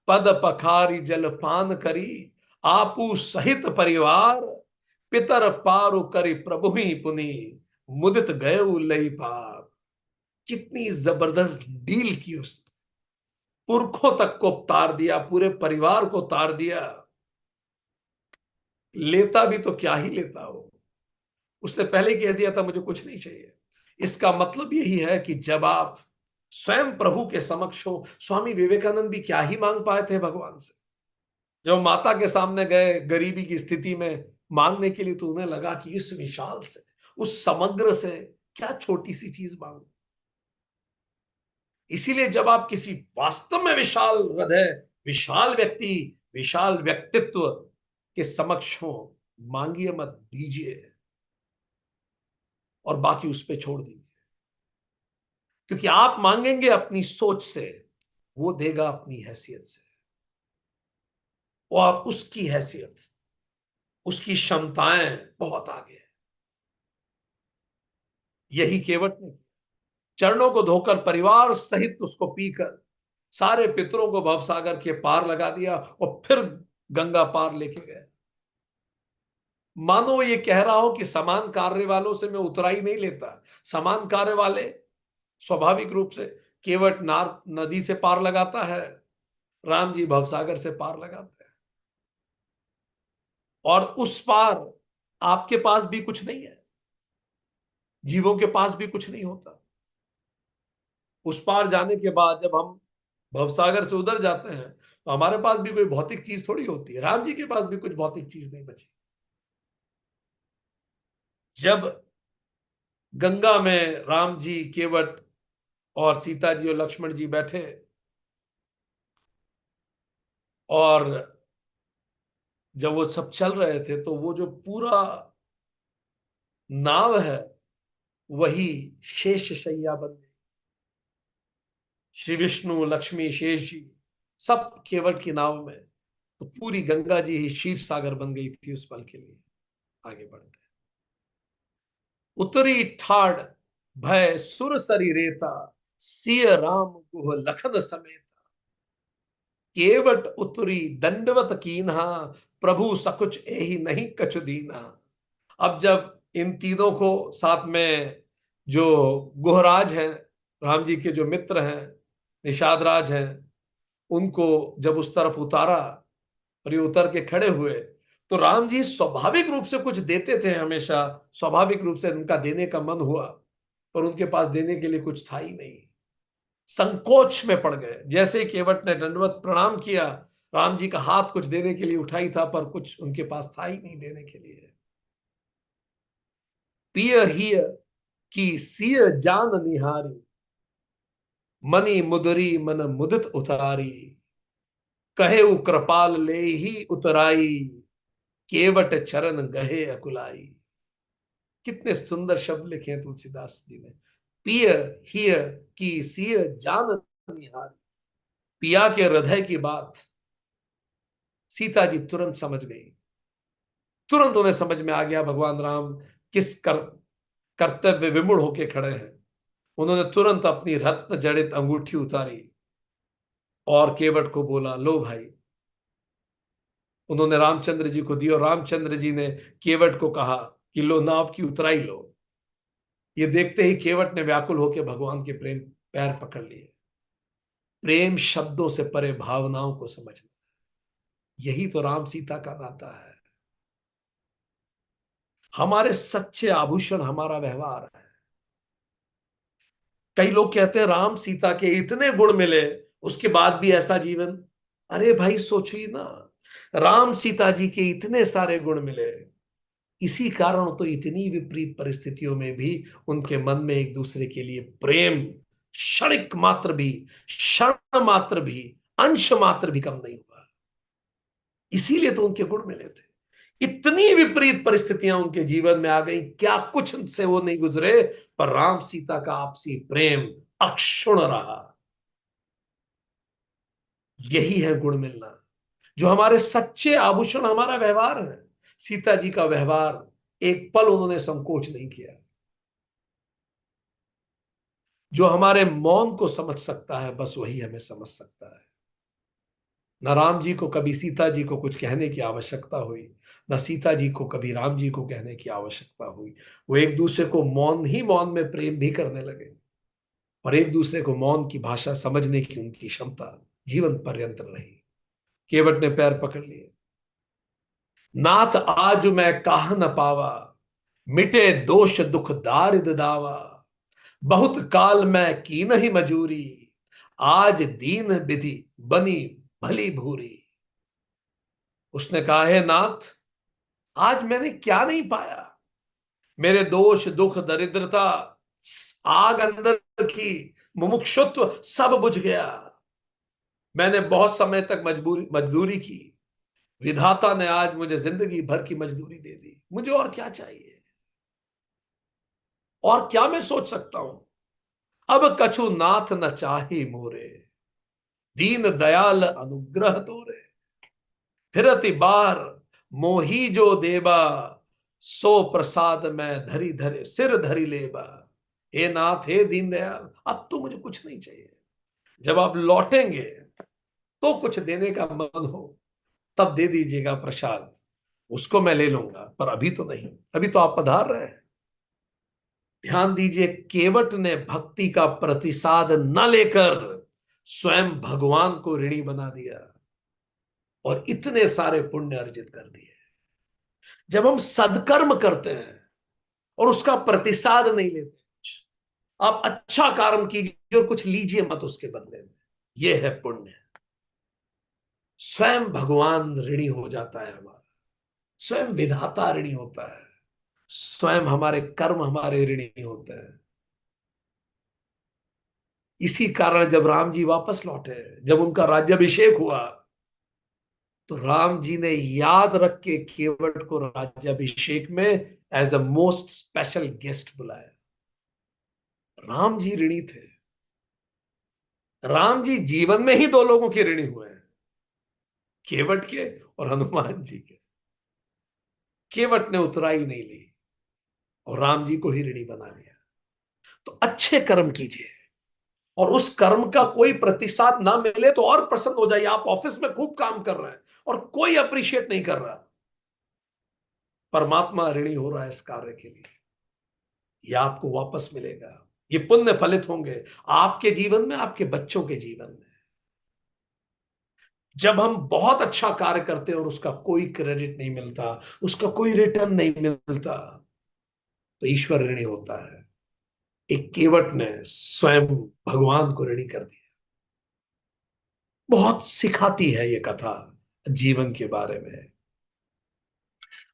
पद पखारी जल पान करी, आपू सहित परिवार, पितर पारु करी प्रभु ही पुनि, मुदित गए लई पार। कितनी जबरदस्त डील की उसने। पुरखों तक को तार दिया, पूरे परिवार को तार दिया। लेता भी तो क्या ही लेता हो, उसने पहले कह दिया था मुझे कुछ नहीं चाहिए। इसका मतलब यही है कि जब आप स्वयं प्रभु के समक्ष हो, स्वामी विवेकानंद भी क्या ही मांग पाए थे भगवान से। जब माता के सामने गए गरीबी की स्थिति में मांगने के लिए, तो उन्हें लगा कि इस विशाल से, उस समग्र से क्या छोटी सी चीज मांगू। इसीलिए जब आप किसी वास्तव में विशाल हृदय, विशाल व्यक्ति, विशाल व्यक्तित्व के समक्ष हो, मांगिए मत, दीजिए, और बाकी उस पर छोड़ दीजिए। क्योंकि आप मांगेंगे अपनी सोच से, वो देगा अपनी हैसियत से। और उसकी हैसियत, उसकी क्षमताएं बहुत आगे है। यही केवट ने चरणों को धोकर परिवार सहित उसको पीकर सारे पितरों को भवसागर के पार लगा दिया, और फिर गंगा पार लेके गए। मानो ये कह रहा हो कि समान कार्य वालों से मैं उतराई नहीं लेता। समान कार्य वाले स्वाभाविक रूप से केवट नार नदी से पार लगाता है, राम जी भवसागर से पार लगाते हैं। और उस पार आपके पास भी कुछ नहीं है, जीवों के पास भी कुछ नहीं होता। उस पार जाने के बाद जब हम भवसागर से उधर जाते हैं, तो हमारे पास भी कोई भौतिक चीज थोड़ी होती है। राम जी के पास भी कुछ भौतिक चीज नहीं बची। जब गंगा में राम जी, केवट और सीता जी और लक्ष्मण जी बैठे, और जब वो सब चल रहे थे, तो वो जो पूरा नाव है वही शेष शैया बन गई। श्री विष्णु, लक्ष्मी, शेष जी सब केवट की नाव में। तो पूरी गंगा जी ही क्षीर सागर बन गई थी उस पल के लिए। आगे बढ़ गए। उतरी ठाड़ भय सुर सरी रेता, सिय राम गुह लखन समेत, केवट उतरी दंडवत कीन्हा, प्रभु सकुच एहि नहीं कछु दीना। अब जब इन तीनों को साथ में, जो गुहराज हैं, राम जी के जो मित्र हैं, निषाद राज हैं, उनको जब उस तरफ उतारा और ये उतर के खड़े हुए, तो राम जी स्वाभाविक रूप से कुछ देते थे हमेशा, स्वाभाविक रूप से उनका देने का मन हुआ, पर उनके पास देने के लिए कुछ था ही नहीं। संकोच में पड़ गए। जैसे ही केवट ने दंडवत प्रणाम किया, राम जी का हाथ कुछ देने के लिए उठाई था, पर कुछ उनके पास था ही नहीं देने के लिए। पिय हिय की सिय जान निहारी, मनी मुदरी मन मुदित उतारी, कहे उ कृपाल ले ही उतराई, केवट चरण गहे अकुलाई। कितने सुंदर शब्द लिखे हैं तुलसीदास जी ने। पिय हिय की सिय जान निहार। पिया के हृदय की बात सीता जी तुरंत समझ गई। तुरंत उन्हें समझ में आ गया भगवान राम किस कर्तव्य विमूढ़ होके खड़े हैं। उन्होंने तुरंत अपनी रत्न जड़ित अंगूठी उतारी और केवट को बोला, लो भाई। उन्होंने रामचंद्र जी को दी और रामचंद्र जी ने केवट को कहा कि लो, नाव की उतराई लो। ये देखते ही केवट ने व्याकुल होकर भगवान के प्रेम पैर पकड़ लिए। प्रेम शब्दों से परे भावनाओं को समझना, यही तो राम सीता का नाता है। हमारे सच्चे आभूषण हमारा व्यवहार है। कई लोग कहते हैं राम सीता के इतने गुण मिले, उसके बाद भी ऐसा जीवन। अरे भाई सोचिए ना, राम सीता जी के इतने सारे गुण मिले, इसी कारण तो इतनी विपरीत परिस्थितियों में भी उनके मन में एक दूसरे के लिए प्रेम क्षणिक मात्र भी, क्षण मात्र भी, अंश मात्र भी कम नहीं हुआ। इसीलिए तो उनके गुण मिले थे। इतनी विपरीत परिस्थितियां उनके जीवन में आ गई, क्या कुछ उनसे वो नहीं गुजरे, पर राम सीता का आपसी प्रेम अक्षुण्ण रहा। यही है गुण मिलना। जो हमारे सच्चे आभूषण हमारा व्यवहार है। सीता जी का व्यवहार, एक पल उन्होंने संकोच नहीं किया। जो हमारे मौन को समझ सकता है, बस वही हमें समझ सकता है। न राम जी को कभी सीता जी को कुछ कहने की आवश्यकता हुई, न सीता जी को कभी राम जी को कहने की आवश्यकता हुई। वो एक दूसरे को मौन ही मौन में प्रेम भी करने लगे, और एक दूसरे को मौन की भाषा समझने की उनकी क्षमता जीवन पर्यंत रही। केवट ने पैर पकड़ लिए। नाथ आज मैं काह न पावा, मिटे दोष दुख दारिद दावा। बहुत काल मैं की नहीं मजूरी, आज दीन विधि बनी भली भूरी। उसने कहा, है नाथ, आज मैंने क्या नहीं पाया। मेरे दोष दुख दरिद्रता, आग अंदर की, मुमुक्षुत्व सब बुझ गया। मैंने बहुत समय तक मजदूरी की। विधाता ने आज मुझे जिंदगी भर की मजदूरी दे दी। मुझे और क्या चाहिए, और क्या मैं सोच सकता हूं। अब कछु नाथ न चाही मोरे, दीन दयाल अनुग्रह तोरे। फिरति बार मोही जो देबा, सो प्रसाद में धरी धरे सिर धरी लेबा। हे नाथ, हे दीनदयाल, अब तो मुझे कुछ नहीं चाहिए। जब आप लौटेंगे तो कुछ देने का मन हो, तब दे दीजिएगा प्रसाद, उसको मैं ले लूंगा, पर अभी तो नहीं। अभी तो आप पधार रहे हैं। ध्यान दीजिए, केवट ने भक्ति का प्रतिसाद न लेकर स्वयं भगवान को ऋणी बना दिया और इतने सारे पुण्य अर्जित कर दिए। जब हम सदकर्म करते हैं और उसका प्रतिसाद नहीं लेते, आप अच्छा कर्म कीजिए और कुछ लीजिए मत उसके बदले में, यह है पुण्य। स्वयं भगवान ऋणी हो जाता है हमारा, स्वयं विधाता ऋणी होता है, स्वयं हमारे कर्म हमारे ऋणी होते हैं। इसी कारण जब राम जी वापस लौटे, जब उनका राज्याभिषेक हुआ, तो राम जी ने याद रख के केवट को राज्याभिषेक में as a most special guest बुलाया। राम जी ऋणी थे। राम जी जीवन में ही दो लोगों के ऋणी हुए हैं, केवट के और हनुमान जी के। केवट ने उतराई नहीं ली और राम जी को ही ऋणी बना लिया। तो अच्छे कर्म कीजिए, और उस कर्म का कोई प्रतिसाद ना मिले तो और प्रसन्न हो जाइए। आप ऑफिस में खूब काम कर रहे हैं और कोई अप्रिशिएट नहीं कर रहा, परमात्मा ऋणी हो रहा है इस कार्य के लिए। ये आपको वापस मिलेगा, ये पुण्य फलित होंगे आपके जीवन में, आपके बच्चों के जीवन में। जब हम बहुत अच्छा कार्य करते हैं और उसका कोई क्रेडिट नहीं मिलता, उसका कोई रिटर्न नहीं मिलता, तो ईश्वर ऋणी होता है। एक केवट ने स्वयं भगवान को ऋणी कर दिया। बहुत सिखाती है ये कथा जीवन के बारे में।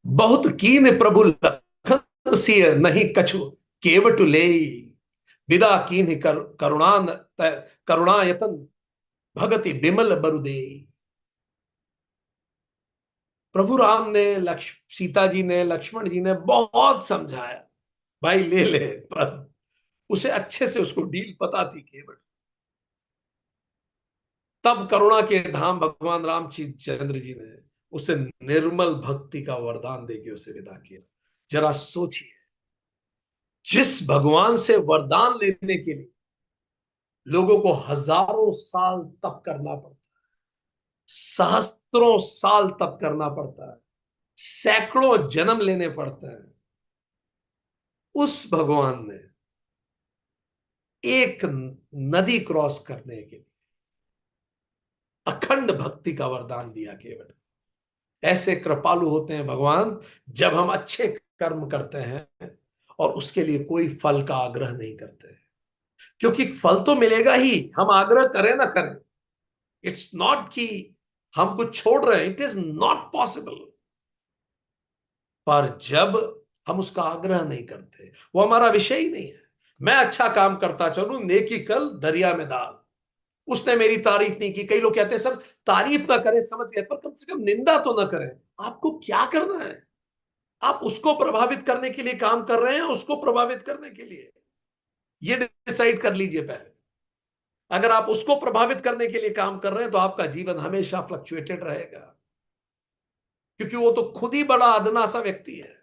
बहुत कीन प्रभु लखन सिय नहीं कछु, केवट ले विदा कीन करुणान करुणायतन, भगति बिमल बरुदे। प्रभु राम ने, सीता जी ने, लक्ष्मण जी ने बहुत समझाया, भाई ले ले, पर उसे अच्छे से उसको डील पता थी केवट। तब करुणा के धाम भगवान रामचंद्र जी ने उसे निर्मल भक्ति का वरदान देके उसे विदा किया। जरा सोचिए, जिस भगवान से वरदान लेने के लिए लोगों को हजारों साल तप करना पड़ता, सहस्त्रों साल तप करना पड़ता है, सैकड़ों जन्म लेने पड़ते हैं, उस भगवान ने एक नदी क्रॉस करने के लिए अखंड भक्ति का वरदान दिया केवल। ऐसे कृपालु होते हैं भगवान, जब हम अच्छे कर्म करते हैं और उसके लिए कोई फल का आग्रह नहीं करते, क्योंकि फल तो मिलेगा ही, हम आग्रह करें ना करें। इट्स नॉट कि हम कुछ छोड़ रहे हैं, इट इज नॉट पॉसिबल। पर जब हम उसका आग्रह नहीं करते, वो हमारा विषय ही नहीं है। मैं अच्छा काम करता चलूं, नेकी कल दरिया में डाल, उसने मेरी तारीफ नहीं की। कई लोग कहते हैं सर तारीफ ना करें, समझ गए, पर कम से कम निंदा तो ना करें। आपको क्या करना है? आप उसको प्रभावित करने के लिए काम कर रहे हैं, उसको प्रभावित करने के लिए? ये डिसाइड कर लीजिए पहले। अगर आप उसको प्रभावित करने के लिए काम कर रहे हैं तो आपका जीवन हमेशा फ्लक्चुएटेड रहेगा, क्योंकि वो तो खुद ही बड़ा अदना सा व्यक्ति है।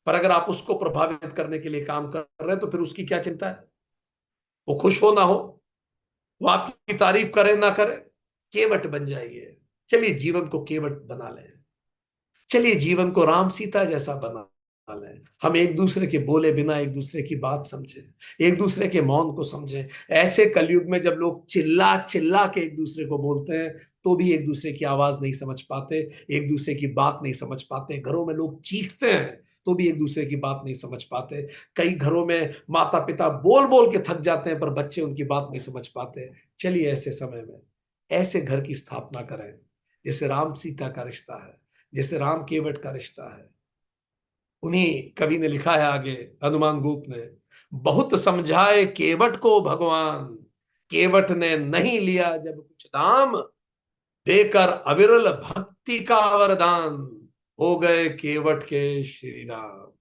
पर अगर आप उसको प्रभावित करने के लिए काम कर रहे हैं तो फिर उसकी क्या चिंता है? वो खुश हो ना हो, वो आपकी तारीफ करे ना करे, केवट बन जाइए। चलिए जीवन को केवट बना लें, चलिए जीवन को राम सीता जैसा बना लें। हम एक दूसरे के बोले बिना एक दूसरे की बात समझें, एक दूसरे के मौन को समझें। ऐसे कलयुग में जब लोग चिल्ला चिल्ला के एक दूसरे को बोलते हैं तो भी एक दूसरे की आवाज नहीं समझ पाते, एक दूसरे की बात नहीं समझ पाते। घरों में लोग चीखते हैं तो भी एक दूसरे की बात नहीं समझ पाते। कई घरों में माता पिता बोल बोल के थक जाते हैं पर बच्चे उनकी बात नहीं समझ पाते। चलिए ऐसे समय में ऐसे घर की स्थापना करें जैसे राम सीता का रिश्ता है, जैसे राम केवट का रिश्ता है। उन्हीं कवि ने लिखा है आगे, हनुमान गोप ने, बहुत समझाए केवट को भगवान, केवट ने नहीं लिया जब कुछ दाम, देकर अविरल भक्ति का वरदान, हो गए केवट के श्री राम।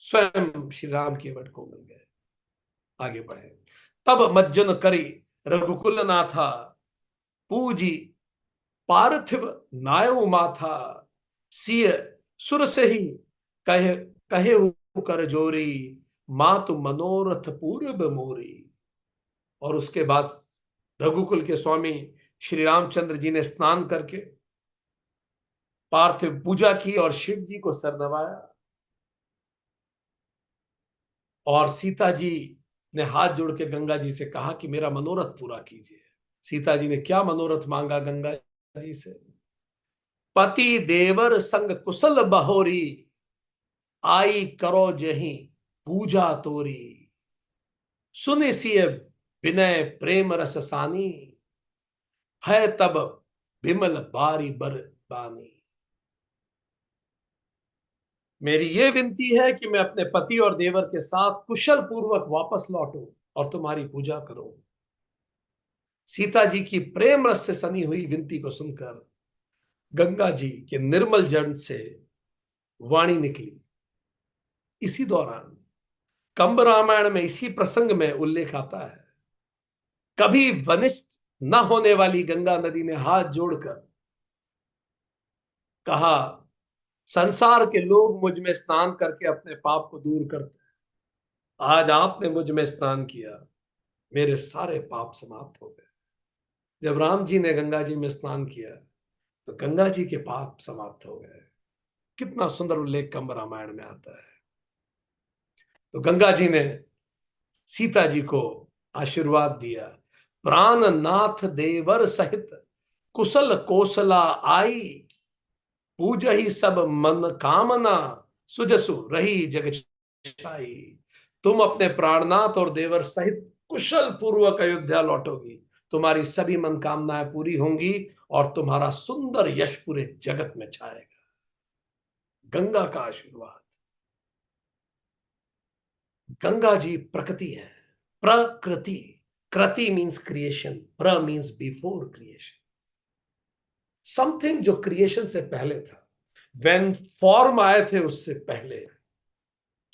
स्वयं श्री राम केवट को मिल गए। आगे बढ़े। तब मज्जन करी रघुकुल नाथा, पूजी पार्थिव नायु माथा, सिय सुर से ही कहे कहे कर जोरी, मातु मनोरथ पूर्व मोरी। और उसके बाद रघुकुल के स्वामी श्री रामचंद्र जी ने स्नान करके पार्थिव पूजा की और शिव जी को सर नवाया। और सीता जी ने हाथ जोड़ के गंगा जी से कहा कि मेरा मनोरथ पूरा कीजिए। सीता जी ने क्या मनोरथ मांगा गंगा जी से? पति देवर संग कुशल बहोरी, आई करो जही पूजा तोरी, सुनि सिय विनय प्रेम रस सानी, है तब विमल बारी बर बानी। मेरी ये विनती है कि मैं अपने पति और देवर के साथ कुशल पूर्वक वापस लौटूं और तुम्हारी पूजा करूं। सीता जी की प्रेम रस से सनी हुई विनती को सुनकर गंगा जी के निर्मल जल से वाणी निकली। इसी दौरान कंब रामायण में इसी प्रसंग में उल्लेख आता है, कभी वनिष्ठ न होने वाली गंगा नदी ने हाथ जोड़कर कहा, संसार के लोग मुझ में स्नान करके अपने पाप को दूर करते हैं, आज आपने मुझ में स्नान किया, मेरे सारे पाप समाप्त हो गए। जब राम जी ने गंगा जी में स्नान किया तो गंगा जी के पाप समाप्त हो गए। कितना सुंदर उल्लेख कंब रामायण में आता है। तो गंगा जी ने सीता जी को आशीर्वाद दिया, प्राण नाथ देवर सहित कुशल कोसला आई, पूज ही सब मन कामना, सुजसु रही जग छाई। तुम अपने प्राणनाथ और देवर सहित कुशल पूर्वक अयोध्या लौटोगी, तुम्हारी सभी मनकामनाएं पूरी होंगी और तुम्हारा सुंदर यश पूरे जगत में छाएगा। गंगा का आशीर्वाद। गंगा जी प्रकृति है, प्रकृति। कृति मीन्स क्रिएशन, प्र मीन्स बिफोर क्रिएशन। समथिंग जो क्रिएशन से पहले था, व्हेन फॉर्म आए थे उससे पहले,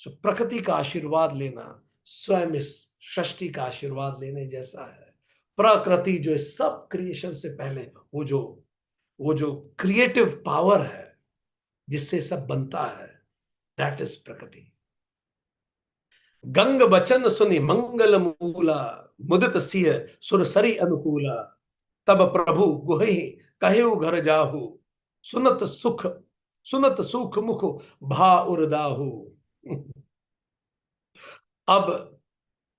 जो प्रकृति का आशीर्वाद लेना स्वयं इस सृष्टि का आशीर्वाद लेने जैसा है। प्रकृति जो इस सब क्रिएशन से पहले, वो जो क्रिएटिव पावर है जिससे सब बनता है, दैट इज प्रकृति। गंग बचन सुनि मंगल मूला, मुदित सिय सुर सरी अनुकूला, तब प्रभु गुहि कहेउ घर जाहु, सुनत सुख सुनत सुख मुख भा उरदाहु। अब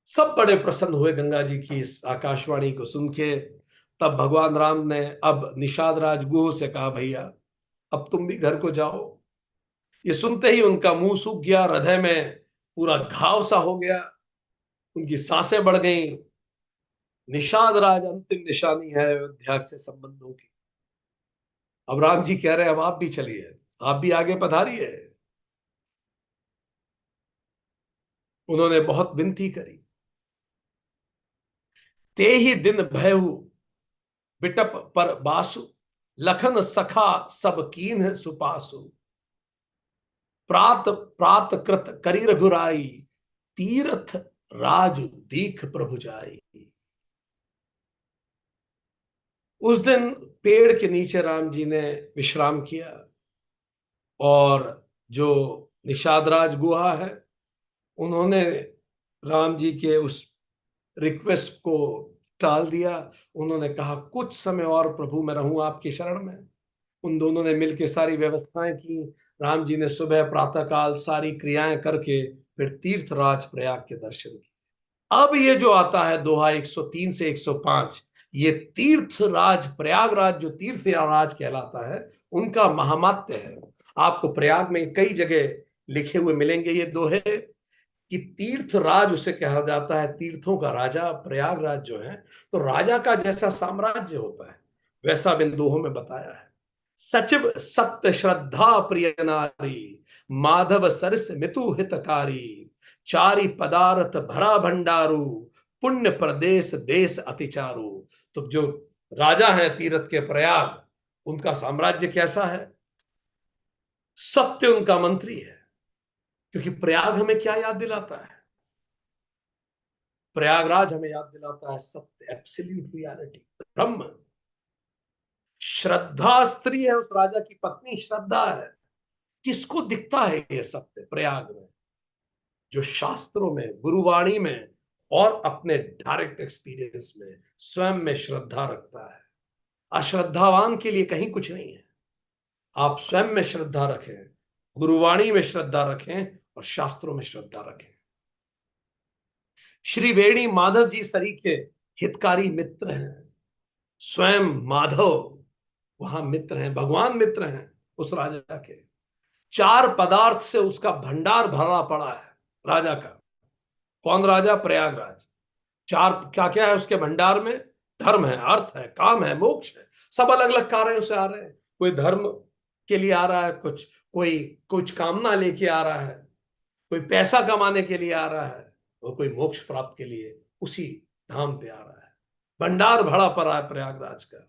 सब बड़े प्रसन्न हुए गंगा जी की इस आकाशवाणी को सुन के। तब भगवान राम ने अब निषाद राज गुह से कहा, भैया अब तुम भी घर को जाओ। ये सुनते ही उनका मुंह सूख गया, हृदय में पूरा घाव सा हो गया, उनकी सांसें बढ़ गईं। निषाद राज अंतिम निशानी है अयोध्या से संबंधों की। अब राम जी कह रहे हैं अब आप भी चलिए, आप भी आगे पधारिए। उन्होंने बहुत विनती करी। ते ही दिन भयहु बिटप पर बासु, लखन सखा सब कीन्ह सुपासु, प्रात प्रात कृत करी रघुराई, तीर्थ राज दीख प्रभु जाई। उस दिन पेड़ के नीचे राम जी ने विश्राम किया, और जो निषादराज गुहा है उन्होंने राम जी के उस रिक्वेस्ट को टाल दिया। उन्होंने कहा कुछ समय और प्रभु मैं रहूं आपकी शरण में। उन दोनों ने मिलकर सारी व्यवस्थाएं की। राम जी ने सुबह प्रातःकाल सारी क्रियाएं करके फिर तीर्थराज प्रयाग के दर्शन किए। अब ये जो आता है दोहा 103 से 105, ये तीर्थराज प्रयागराज जो तीर्थराज कहलाता है उनका महामात्य है। आपको प्रयाग में कई जगह लिखे हुए मिलेंगे ये दोहे कि तीर्थराज उसे कहा जाता है, तीर्थों का राजा प्रयागराज जो है। तो राजा का जैसा साम्राज्य होता है वैसा इन दोहों में बताया है। सचिव सत्य श्रद्धा प्रिय नारी, माधव सरस मितु हितकारी, चारि पदार्थ भरा भंडारू, पुण्य प्रदेश देश अतिचारू। तो जो राजा है तीर्थ के प्रयाग, उनका साम्राज्य कैसा है? सत्य उनका मंत्री है। क्योंकि प्रयाग हमें क्या याद दिलाता है? प्रयागराज हमें याद दिलाता है सत्य, एब्सोल्यूट रियलिटी, ब्रह्म। श्रद्धा स्त्री है उस राजा की पत्नी, श्रद्धा है। किसको दिखता है ये सत्य प्रयाग में? जो शास्त्रों में, गुरुवाणी में और अपने डायरेक्ट एक्सपीरियंस में स्वयं में श्रद्धा रखता है। अश्रद्धावान के लिए कहीं कुछ नहीं है। आप स्वयं में श्रद्धा रखें, गुरुवाणी में श्रद्धा रखें और शास्त्रों में श्रद्धा रखें। श्री वेणी माधव जी सरीखे हितकारी मित्र हैं। स्वयं माधव वहां मित्र हैं, भगवान मित्र हैं उस राजा के। चार पदार्थ से उसका भंडार भरा पड़ा है राजा का। कौन राजा? प्रयागराज। चार क्या क्या है उसके भंडार में? धर्म है, अर्थ है, काम है, मोक्ष है। सब अलग अलग कार्यों से आ रहे हैं। कोई धर्म के लिए आ रहा है, कोई कुछ कामना लेके आ रहा है, कोई पैसा कमाने के लिए आ रहा है, और कोई मोक्ष प्राप्त के लिए उसी धाम पे आ रहा है। भंडार भरा पड़ा है प्रयागराज का।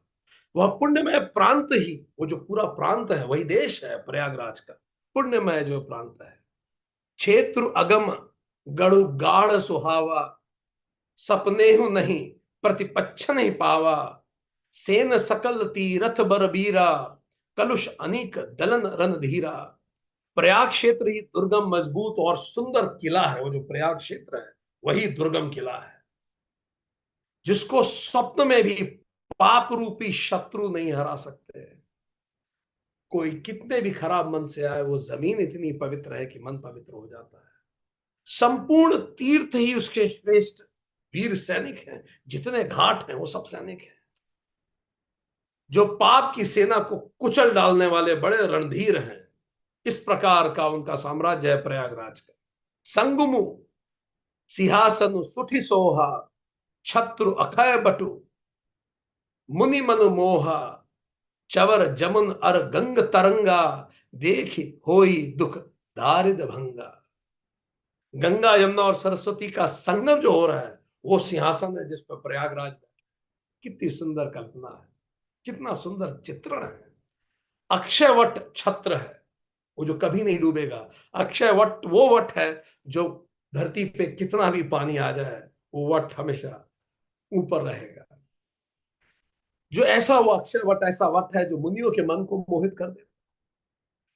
वह पुण्यमय प्रांत ही, वो जो पूरा प्रांत है वही देश है प्रयागराज का, पुण्यमय जो प्रांत है। क्षेत्र अगम गढ़ु गाढ़ सुहावा, सपनेहु नहीं प्रतिपच्छ नहीं पावा, सेन सकल तीरथ बर बीरा, कलुष अनीक दलन रणधीरा। प्रयाग क्षेत्र ही दुर्गम, मजबूत और सुंदर किला है। वो जो प्रयाग क्षेत्र है वही दुर्गम किला है, जिसको स्वप्न में भी पाप रूपी शत्रु नहीं हरा सकते। कोई कितने भी खराब मन से आए, वो जमीन इतनी पवित्र है कि मन पवित्र हो जाता है। संपूर्ण तीर्थ ही उसके श्रेष्ठ वीर सैनिक हैं। जितने घाट हैं वो सब सैनिक हैं। जो पाप की सेना को कुचल डालने वाले बड़े रणधीर हैं। इस प्रकार का उनका साम्राज्य है प्रयागराज का। संगमु सिंहासन सुठि सोहा, छत्रु अखय बटु, मुनि मनु मोहा, चवर जमुन अर गंग तरंगा, देखि होई दुख दारिद भंगा। गंगा यमुना और सरस्वती का संगम जो हो रहा है वो सिंहासन है जिस पर प्रयागराज बैठा। कितनी सुंदर कल्पना है। कितना सुंदर चित्रण है। अक्षय वट छत्र है, वो जो कभी नहीं डूबेगा। अक्षय वट वो वट है जो धरती पे कितना भी पानी आ जाए, वो वट हमेशा ऊपर रहेगा। जो ऐसा वो अक्षय वट ऐसा वट है जो मुनियों के मन को मोहित कर दे।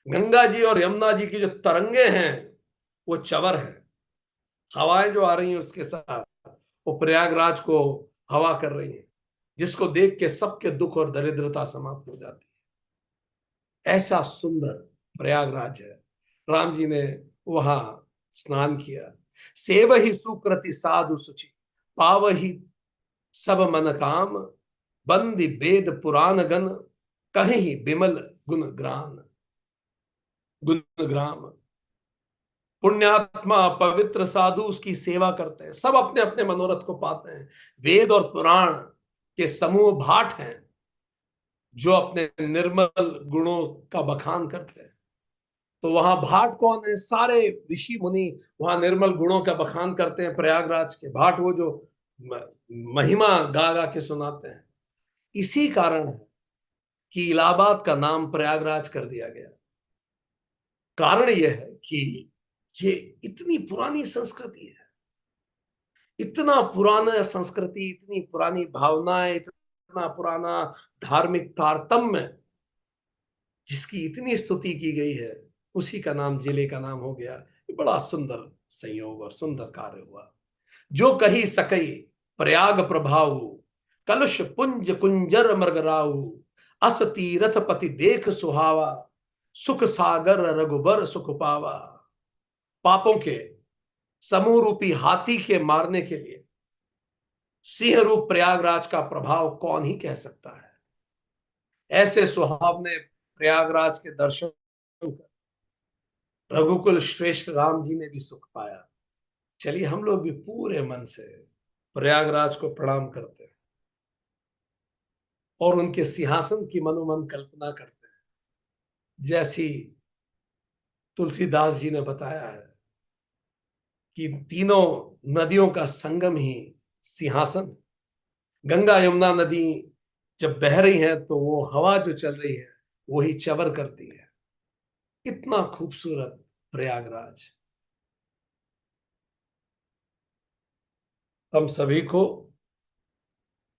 गंगा जी और यमुना जी की जो तरंगे हैं वो चवर है। हवाएं जो आ रही हैं उसके साथ, वो प्रयागराज को हवा कर रही हैं, जिसको देख के सबके दुख और दरिद्रता समाप्त हो जाती है। ऐसा सुंदर प्रयागराज है। राम जी ने वहां स्नान किया। सेव ही सुकृति साधु सुचि, पाव ही सब मन काम, बंदी वेद पुराण गण, कहीं बिमल गुण ग्राम। गुण ग्राम, पुण्यात्मा पवित्र साधु उसकी सेवा करते हैं, सब अपने अपने मनोरथ को पाते हैं। वेद और पुराण के समूह भाट हैं जो अपने निर्मल गुणों का बखान करते हैं। तो वहां भाट कौन है? सारे ऋषि मुनि वहां निर्मल गुणों का बखान करते हैं। प्रयागराज के भाट वो जो महिमा गा गा के सुनाते हैं। इसी कारण है कि इलाहाबाद का नाम प्रयागराज कर दिया गया। कारण यह है कि ये इतनी पुरानी संस्कृति है, इतना पुराना संस्कृति, इतनी पुरानी भावनाएं, इतना पुराना धार्मिक तारतम्य, जिसकी इतनी स्तुति की गई है, उसी का नाम जिले का नाम हो गया। ये बड़ा सुंदर संयोग और सुंदर कार्य हुआ। जो कही सकई प्रयाग प्रभाऊ, कलुष पुंज कुंजर मृगराऊ, अस तीरथ पति देख सुहावा, सुख सागर रघुबर सुख पावा। पापों के समूह रूपी हाथी के मारने के लिए सिंह रूप प्रयागराज का प्रभाव कौन ही कह सकता है। ऐसे सुहावने प्रयागराज के दर्शन कर रघुकुल श्रेष्ठ राम जी ने भी सुख पाया। चलिए हम लोग भी पूरे मन से प्रयागराज को प्रणाम करते हैं और उनके सिंहासन की मनोमन कल्पना करते हैं, जैसी तुलसीदास जी ने बताया है कि तीनों नदियों का संगम ही सिंहासन। गंगा यमुना नदी जब बह रही है तो वो हवा जो चल रही है वही चवर करती है। इतना खूबसूरत प्रयागराज। हम सभी को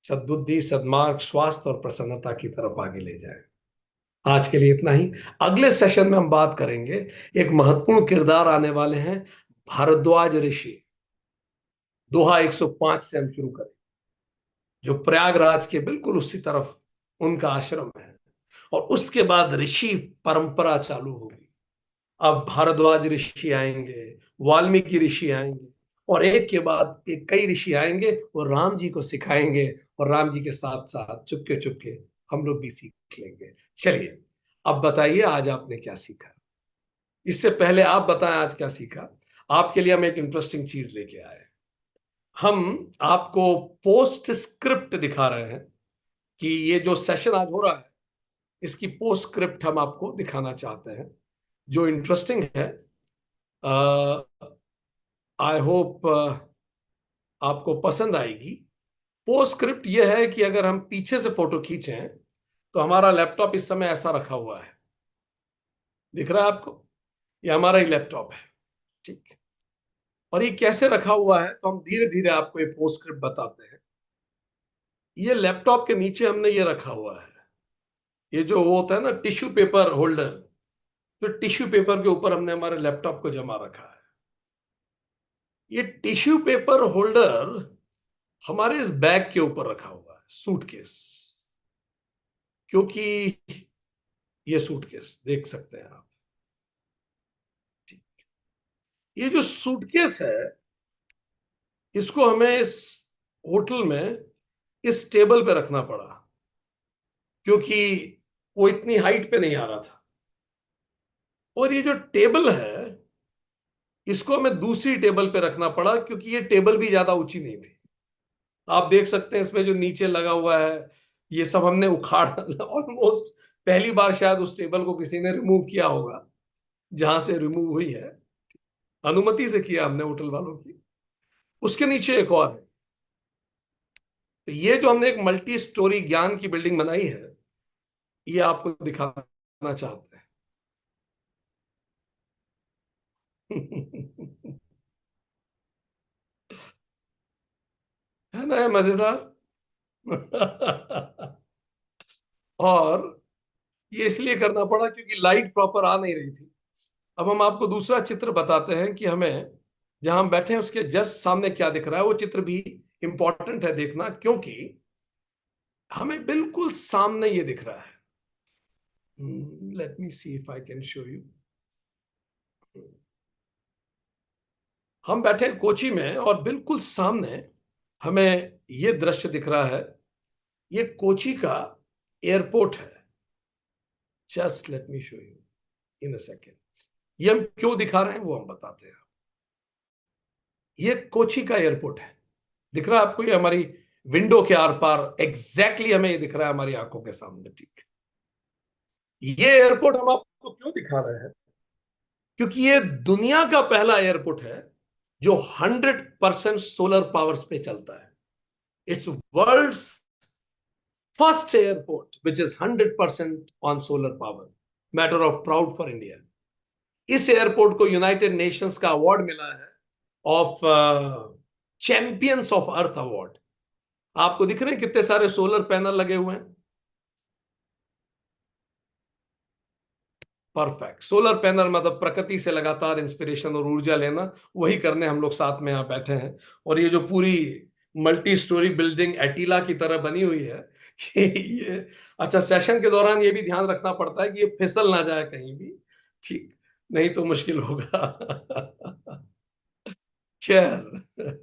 सद्बुद्धि, सद्मार्ग, स्वास्थ्य और प्रसन्नता की तरफ आगे ले जाए। आज के लिए इतना ही। अगले सेशन में हम बात करेंगे, एक महत्वपूर्ण किरदार आने वाले हैं, भारद्वाज ऋषि। दोहा 105 से हम शुरू करें, जो प्रयागराज के बिल्कुल उसी तरफ उनका आश्रम है, और उसके बाद ऋषि परंपरा चालू होगी। अब भारद्वाज ऋषि आएंगे, वाल्मीकि ऋषि आएंगे, और एक के बाद एक कई ऋषि आएंगे, वो राम जी को सिखाएंगे, और राम जी के साथ साथ चुपके चुपके हम लोग भी सीख लेंगे। चलिए अब बताइए आज आपने क्या सीखा। इससे पहले आप बताएं आज क्या सीखा। आपके लिए हम एक इंटरेस्टिंग चीज लेके आए। हम आपको पोस्ट स्क्रिप्ट दिखा रहे हैं कि ये जो सेशन आज हो रहा है इसकी पोस्ट स्क्रिप्ट हम आपको दिखाना चाहते हैं, जो इंटरेस्टिंग है। आई होप आपको पसंद आएगी। पोस्ट स्क्रिप्ट यह है कि अगर हम पीछे से फोटो खींचें तो हमारा लैपटॉप इस समय ऐसा रखा हुआ है, दिख रहा है आपको? ये हमारा ही लैपटॉप है, ठीक है। और ये कैसे रखा हुआ है तो हम धीरे धीरे आपको ये पोस्ट स्क्रिप्ट बताते हैं। ये लैपटॉप के नीचे हमने ये रखा हुआ है, ये जो वो होता है ना टिश्यू पेपर होल्डर, तो टिश्यू पेपर के ऊपर हमने हमारे लैपटॉप को जमा रखा है। ये टिश्यू पेपर होल्डर हमारे इस बैग के ऊपर रखा हुआ है, सूटकेस। क्योंकि ये सूटकेस देख सकते हैं आप, ठीक। ये जो सूटकेस है इसको हमें इस होटल में इस टेबल पे रखना पड़ा, क्योंकि वो इतनी हाइट पे नहीं आ रहा था। और ये जो टेबल है इसको हमें दूसरी टेबल पे रखना पड़ा, क्योंकि ये टेबल भी ज्यादा ऊंची नहीं थी। आप देख सकते हैं इसमें जो नीचे लगा हुआ है ये सब हमने उखाड़ ऑलमोस्ट पहली बार शायद उस टेबल को किसी ने रिमूव किया होगा जहां से रिमूव हुई है। अनुमति से किया हमने होटल वालों की। उसके नीचे एक और है। तो ये जो हमने एक मल्टी स्टोरी ज्ञान की बिल्डिंग बनाई है, ये आपको दिखाना चाहते हैं। है ना, ये मजेदार। और ये इसलिए करना पड़ा क्योंकि लाइट प्रॉपर आ नहीं रही थी। अब हम आपको दूसरा चित्र बताते हैं कि हमें जहां हम बैठे हैं उसके जस्ट सामने क्या दिख रहा है। वो चित्र भी इंपॉर्टेंट है देखना, क्योंकि हमें बिल्कुल सामने ये दिख रहा है। Let me see if I can show you. हम बैठे हैं कोची में और बिल्कुल सामने हमें ये दृश्य दिख रहा है। ये कोची का एयरपोर्ट है। Just let me show you in a second. ये हम क्यों दिखा रहे हैं वो हम बताते हैं। ये कोची का एयरपोर्ट है। दिख रहा है आपको? ये हमारी विंडो के आर पार एग्जैक्टली हमें ये दिख रहा है, हमारी आंखों के सामने। ठीक। ये एयरपोर्ट हम आपको क्यों दिखा रहे हैं? क्योंकि ये दुनिया का पहला एयरपोर्ट है जो 100% सोलर पावर्स पे चलता है। It's world's first airport which is 100% on solar power. Matter of proud for India. इस एयरपोर्ट को यूनाइटेड नेशंस का अवार्ड मिला है of champions of earth award. आपको दिख रहे हैं कितने सारे सोलर पैनल लगे हुए हैं? परफेक्ट। सोलर पैनल मतलब प्रकृति से लगातार इंस्पिरेशन और ऊर्जा लेना, वही करने हम लोग साथ में यहां बैठे हैं। और ये जो पूरी मल्टी स्टोरी बिल्डिंग एटीला की तरह बनी हुई है, ये अच्छा, सेशन के दौरान ये भी ध्यान रखना पड़ता है कि ये फिसल ना जाए कहीं भी। ठीक, नहीं तो मुश्किल होगा। खैर,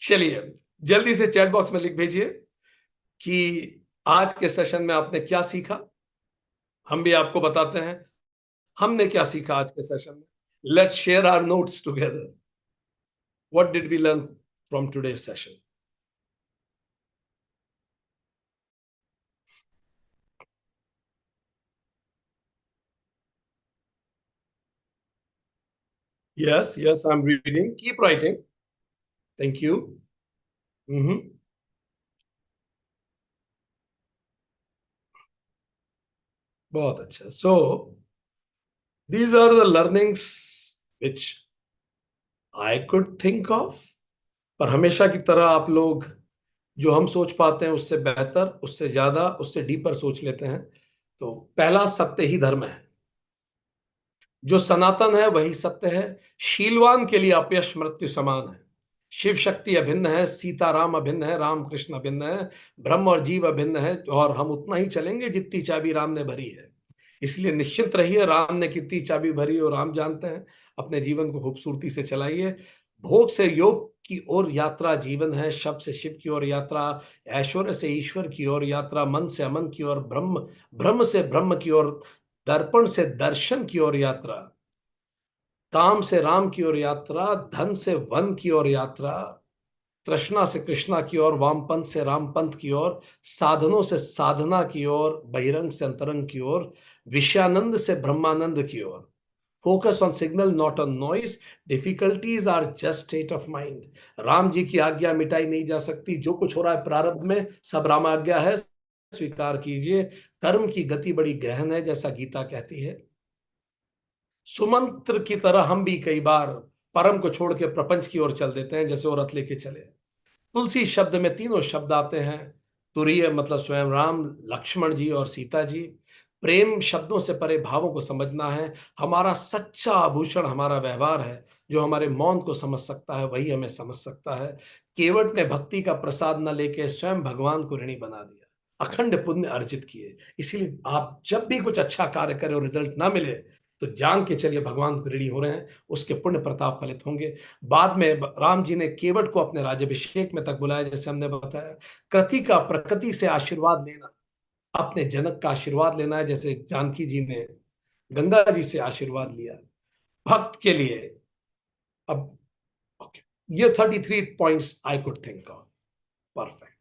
चलिए जल्दी से चैट बॉक्स में लिख भेजिए कि आज के सेशन में आपने क्या सीखा। हम भी आपको बताते हैं हमने क्या सीखा आज के सेशन में। Let's share our notes together. What did we learn from today's session? Yes yes, I am reading, keep writing. Thank you. Hmm. बहुत अच्छा। So these are the learnings which I could think of. पर हमेशा की तरह आप लोग जो हम सोच पाते हैं उससे बेहतर, उससे ज्यादा, उससे डीपर सोच लेते हैं। तो पहला, सत्य ही धर्म है। जो सनातन है वही सत्य है। शीलवान के लिए अपयश मृत्यु समान है। शिव शक्ति अभिन्न है, सीता राम अभिन्न है, राम कृष्ण अभिन्न है, ब्रह्म और जीव अभिन्न है, और हम उतना ही चलेंगे जितनी चाबी राम ने भरी है। इसलिए निश्चिंत रहिए, राम ने कितनी चाबी भरी और राम जानते हैं। अपने जीवन को खूबसूरती से चलाइए। भोग से योग की ओर यात्रा जीवन है, शब्द से शिव की ओर यात्रा, ऐश्वर्य से ईश्वर की ओर यात्रा, मन से अमन की ओर, ब्रह्म ब्रह्म से ब्रह्म की ओर, दर्पण से दर्शन की ओर यात्रा, काम से राम की ओर यात्रा, धन से वन की ओर यात्रा, तृष्णा से कृष्णा की ओर, वामपंथ से रामपंथ की ओर, साधनों से साधना की ओर, बहिरंग से अंतरंग की ओर, विषयानंद से ब्रह्मानंद की ओर। Focus on signal not on noise. Difficulties are just state of mind. Ram ji की आज्ञा मिटाई नहीं जा सकती। जो कुछ हो रहा है प्रारब्ध में सब राम आज्ञा है, स्वीकार कीजिए। कर्म की गति बड़ी गहन है, जैसा गीता कहती है। सुमंत्र की तरह हम भी कई बार परम को छोड़ के प्रपंच की ओर चल देते हैं, जैसे वो रथ लेके चले। तुलसी शब्द में तीनों शब्द आते हैं। तुरीय मतलब स्वयं राम, लक्ष्मण जी और सीता जी। प्रेम शब्दों से परे भावों को समझना है। हमारा सच्चा आभूषण हमारा व्यवहार है। जो हमारे मौन को समझ सकता है वही हमें समझ सकता है। केवट ने भक्ति का प्रसाद न लेके स्वयं भगवान को ऋणी बना दिया। अखंड पुण्य अर्जित किए। इसीलिए आप जब भी कुछ अच्छा कार्य करें और रिजल्ट ना मिले तो जान के चलिए भगवान को ऋणी हो रहे हैं, उसके पुण्य प्रताप फलित होंगे। बाद में राम जी ने केवट को अपने राज्यभिषेक में तक बुलाया, जैसे हमने बताया। कृति का प्रकृति से आशीर्वाद लेना, अपने जनक का आशीर्वाद लेना है, जैसे जानकी जी ने गंगा जी से आशीर्वाद लिया। भक्त के लिए अब ओके, ये 33 points I could think of. Perfect.